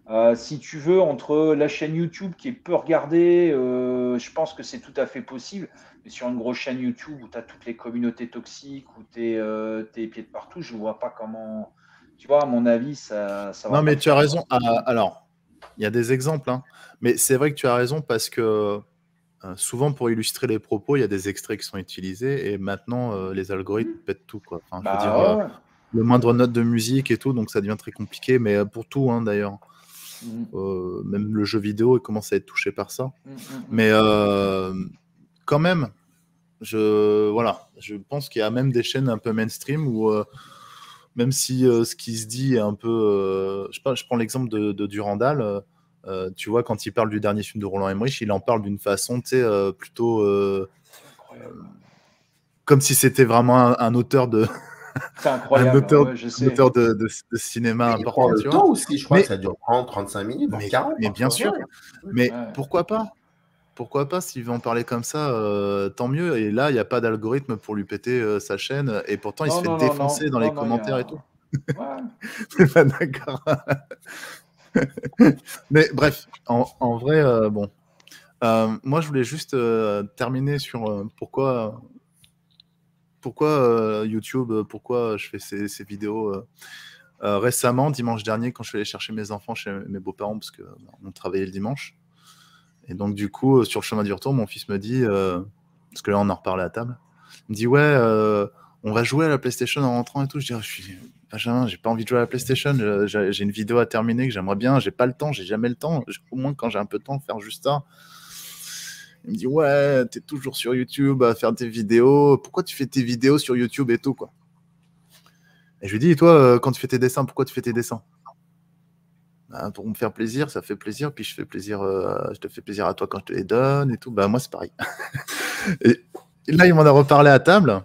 Mmh. Si tu veux, entre la chaîne YouTube qui est peu regardée, je pense que c'est tout à fait possible. Mais sur une grosse chaîne YouTube où tu as toutes les communautés toxiques, où tu es pieds de partout, je ne vois pas comment. Tu vois, à mon avis, ça ne va Non, pas mais le tu as faire, quoi. raison. Alors, il y a des exemples, hein. Mais c'est vrai que tu as raison parce que souvent, pour illustrer les propos, il y a des extraits qui sont utilisés et maintenant, les algorithmes pètent tout, quoi. Enfin, je veux dire, Bah ouais, ouais. le moindre note de musique et tout, donc ça devient très compliqué, mais pour tout, hein, d'ailleurs. Mhm. Même le jeu vidéo, il commence à être touché par ça. Mhm. Mais quand même, voilà, je pense qu'il y a même des chaînes un peu mainstream où, même si ce qui se dit est un peu. Je prends l'exemple de Durandal. Tu vois, quand il parle du dernier film de Roland Emmerich, il en parle d'une façon, tu sais, plutôt C'est incroyable. comme si c'était vraiment un auteur de C'est un incroyable, auteur, ouais, je un sais. auteur de cinéma Mais il prend important, le tu vois. temps aussi, je crois que Mais ça dure 30, 35 minutes, voire mais 40 mais bien parfois. sûr. Ouais. Mais Ouais. pourquoi pas? Pourquoi pas, s'il veut en parler comme ça, tant mieux. Et là, il n'y a pas d'algorithme pour lui péter sa chaîne. Et pourtant, il se Non, fait non, non, non, défoncer dans les non, non, il y commentaires et a. tout. Ouais. C'est pas d'accord. Mais bref, en vrai, bon. Moi, je voulais juste terminer sur pourquoi YouTube, pourquoi je fais ces vidéos. Récemment, dimanche dernier, quand je suis allé chercher mes enfants chez mes beaux-parents, parce qu'on travaillait le dimanche. Et donc, du coup, sur le chemin du retour, mon fils me dit, parce que là, on en reparlait à table, il me dit, ouais, on va jouer à la PlayStation en rentrant et tout. Je dis, Benjamin, j'ai pas envie de jouer à la PlayStation, j'ai une vidéo à terminer que j'aimerais bien, j'ai pas le temps, j'ai jamais le temps. Au moins, quand j'ai un peu de temps, faire juste ça. Il me dit, ouais, t'es toujours sur YouTube à faire tes vidéos, pourquoi tu fais tes vidéos sur YouTube et tout, quoi. Et je lui dis, et toi, quand tu fais tes dessins, pourquoi tu fais tes dessins? Bah, pour me faire plaisir, ça fait plaisir, puis je te fais plaisir à toi quand je te les donne et tout. Bah, moi, c'est pareil. Et là, il m'en a reparlé à table.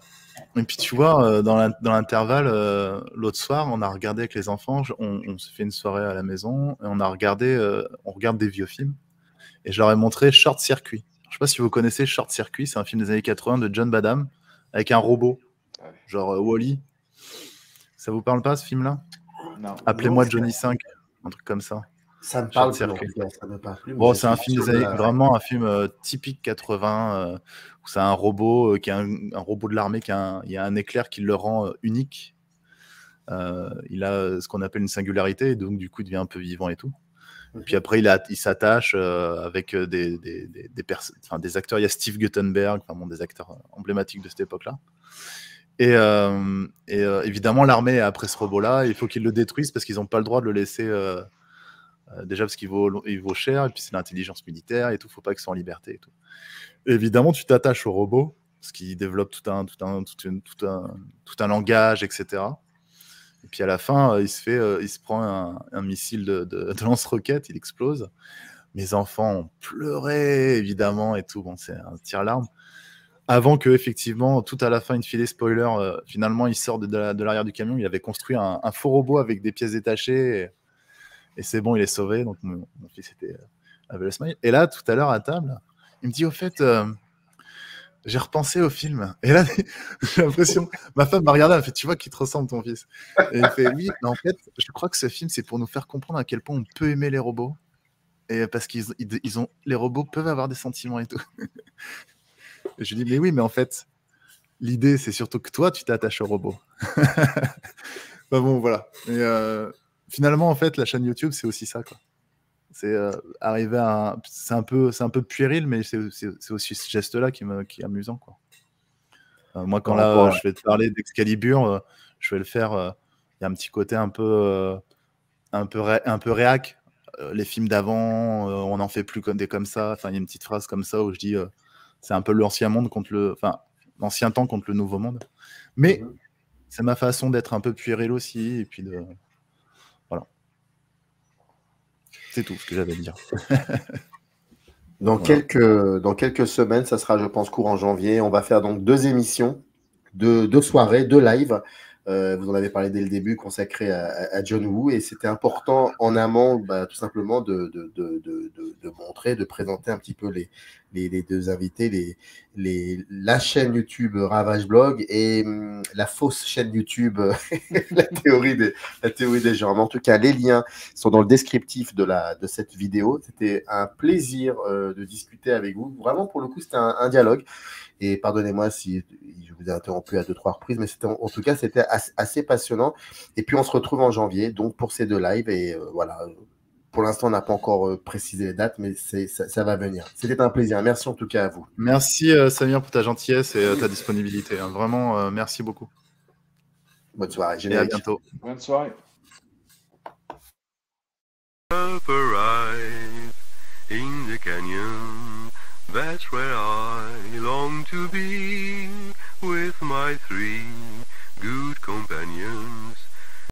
Et puis, tu vois, dans l'intervalle, l'autre soir, on a regardé avec les enfants, on s'est fait une soirée à la maison, et on regarde des vieux films. Et je leur ai montré Short Circuit. Je sais pas si vous connaissez Short Circuit, c'est un film des années 80 de John Badham, avec un robot, Ah oui. genre Wall-E. Ça vous parle pas, ce film-là? Non. Appelez-moi Non, Johnny 5, un truc comme ça. ça me Short parle plus en Circuit. tout cas, ça me parle plus, mais Bon, je c'est un suis film sûr des de années, la. vraiment un film typique 80, où c'est un robot qui est un robot de l'armée, il y a un éclair qui le rend unique. Il a ce qu'on appelle une singularité, et donc du coup, il devient un peu vivant et tout. Et puis après, il s'attache avec des acteurs. Il y a Steve Guttenberg, enfin, bon, des acteurs emblématiques de cette époque-là. Et évidemment, l'armée est après ce robot-là. Il faut qu'ils le détruisent parce qu'ils n'ont pas le droit de le laisser. Déjà parce qu'il vaut cher, et puis c'est l'intelligence militaire et tout. Faut pas qu'ils soient en liberté et tout. Et évidemment, tu t'attaches au robot parce qu'il développe tout un langage, etc. Et puis à la fin, il se prend un missile de lance-roquette, il explose. Mes enfants ont pleuré, évidemment, et tout. Bon, c'est un tire-larme. Avant que, effectivement, tout à la fin, une filet spoiler, finalement, il sort de l'arrière du camion. Il avait construit un faux robot avec des pièces détachées. Et c'est bon, il est sauvé. Donc, mon fils avait le smile. Et là, tout à l'heure, à table, il me dit, au fait, j'ai repensé au film. Et là, j'ai l'impression, ma femme m'a regardé, elle fait, tu vois qu'il te ressemble, ton fils. Et il fait, oui, mais en fait, je crois que ce film, c'est pour nous faire comprendre à quel point on peut aimer les robots. Et parce les robots peuvent avoir des sentiments et tout. Et je lui dis, mais oui, mais en fait, l'idée, c'est surtout que toi, tu t'attaches au robot. Bah bon, voilà. Et finalement, en fait, la chaîne YouTube, c'est aussi ça, quoi. C'est arriver à. C'est un peu puéril, mais c'est aussi ce geste-là qui est amusant, quoi. Moi, quand là, je vais te parler d'Excalibur, je vais le faire. Il y a un petit côté un peu réac. Les films d'avant, on n'en fait plus comme ça. Enfin, il y a une petite phrase comme ça où je dis c'est un peu l'ancien monde l'ancien temps contre le nouveau monde. Mais c'est ma façon d'être un peu puéril aussi, et puis voilà. C'est tout ce que j'avais à dire. Dans quelques semaines, ça sera, je pense, courant janvier. On va faire donc 2 émissions, 2 soirées, 2 lives. vous en avez parlé dès le début, consacré à John Woo, et c'était important en amont, tout simplement, de montrer, de présenter un petit peu les deux invités, la chaîne YouTube Ravage Blog et la fausse chaîne YouTube la théorie des genres. Mais en tout cas, les liens sont dans le descriptif de cette vidéo. C'était un plaisir de discuter avec vous. Vraiment, pour le coup, c'était un dialogue. Et pardonnez-moi si je vous ai interrompu à 2-3 reprises, mais en tout cas, c'était assez passionnant. Et puis, on se retrouve en janvier, donc pour ces 2 lives. Et voilà, pour l'instant, on n'a pas encore précisé les dates, mais ça va venir. C'était un plaisir. Merci en tout cas à vous. Merci Samir pour ta gentillesse et ta disponibilité. Hein. Vraiment, merci beaucoup. Bonne soirée. Et à bientôt. Bonne soirée. Up arrive in the canyon, that's where I long to be, with my 3 good companions.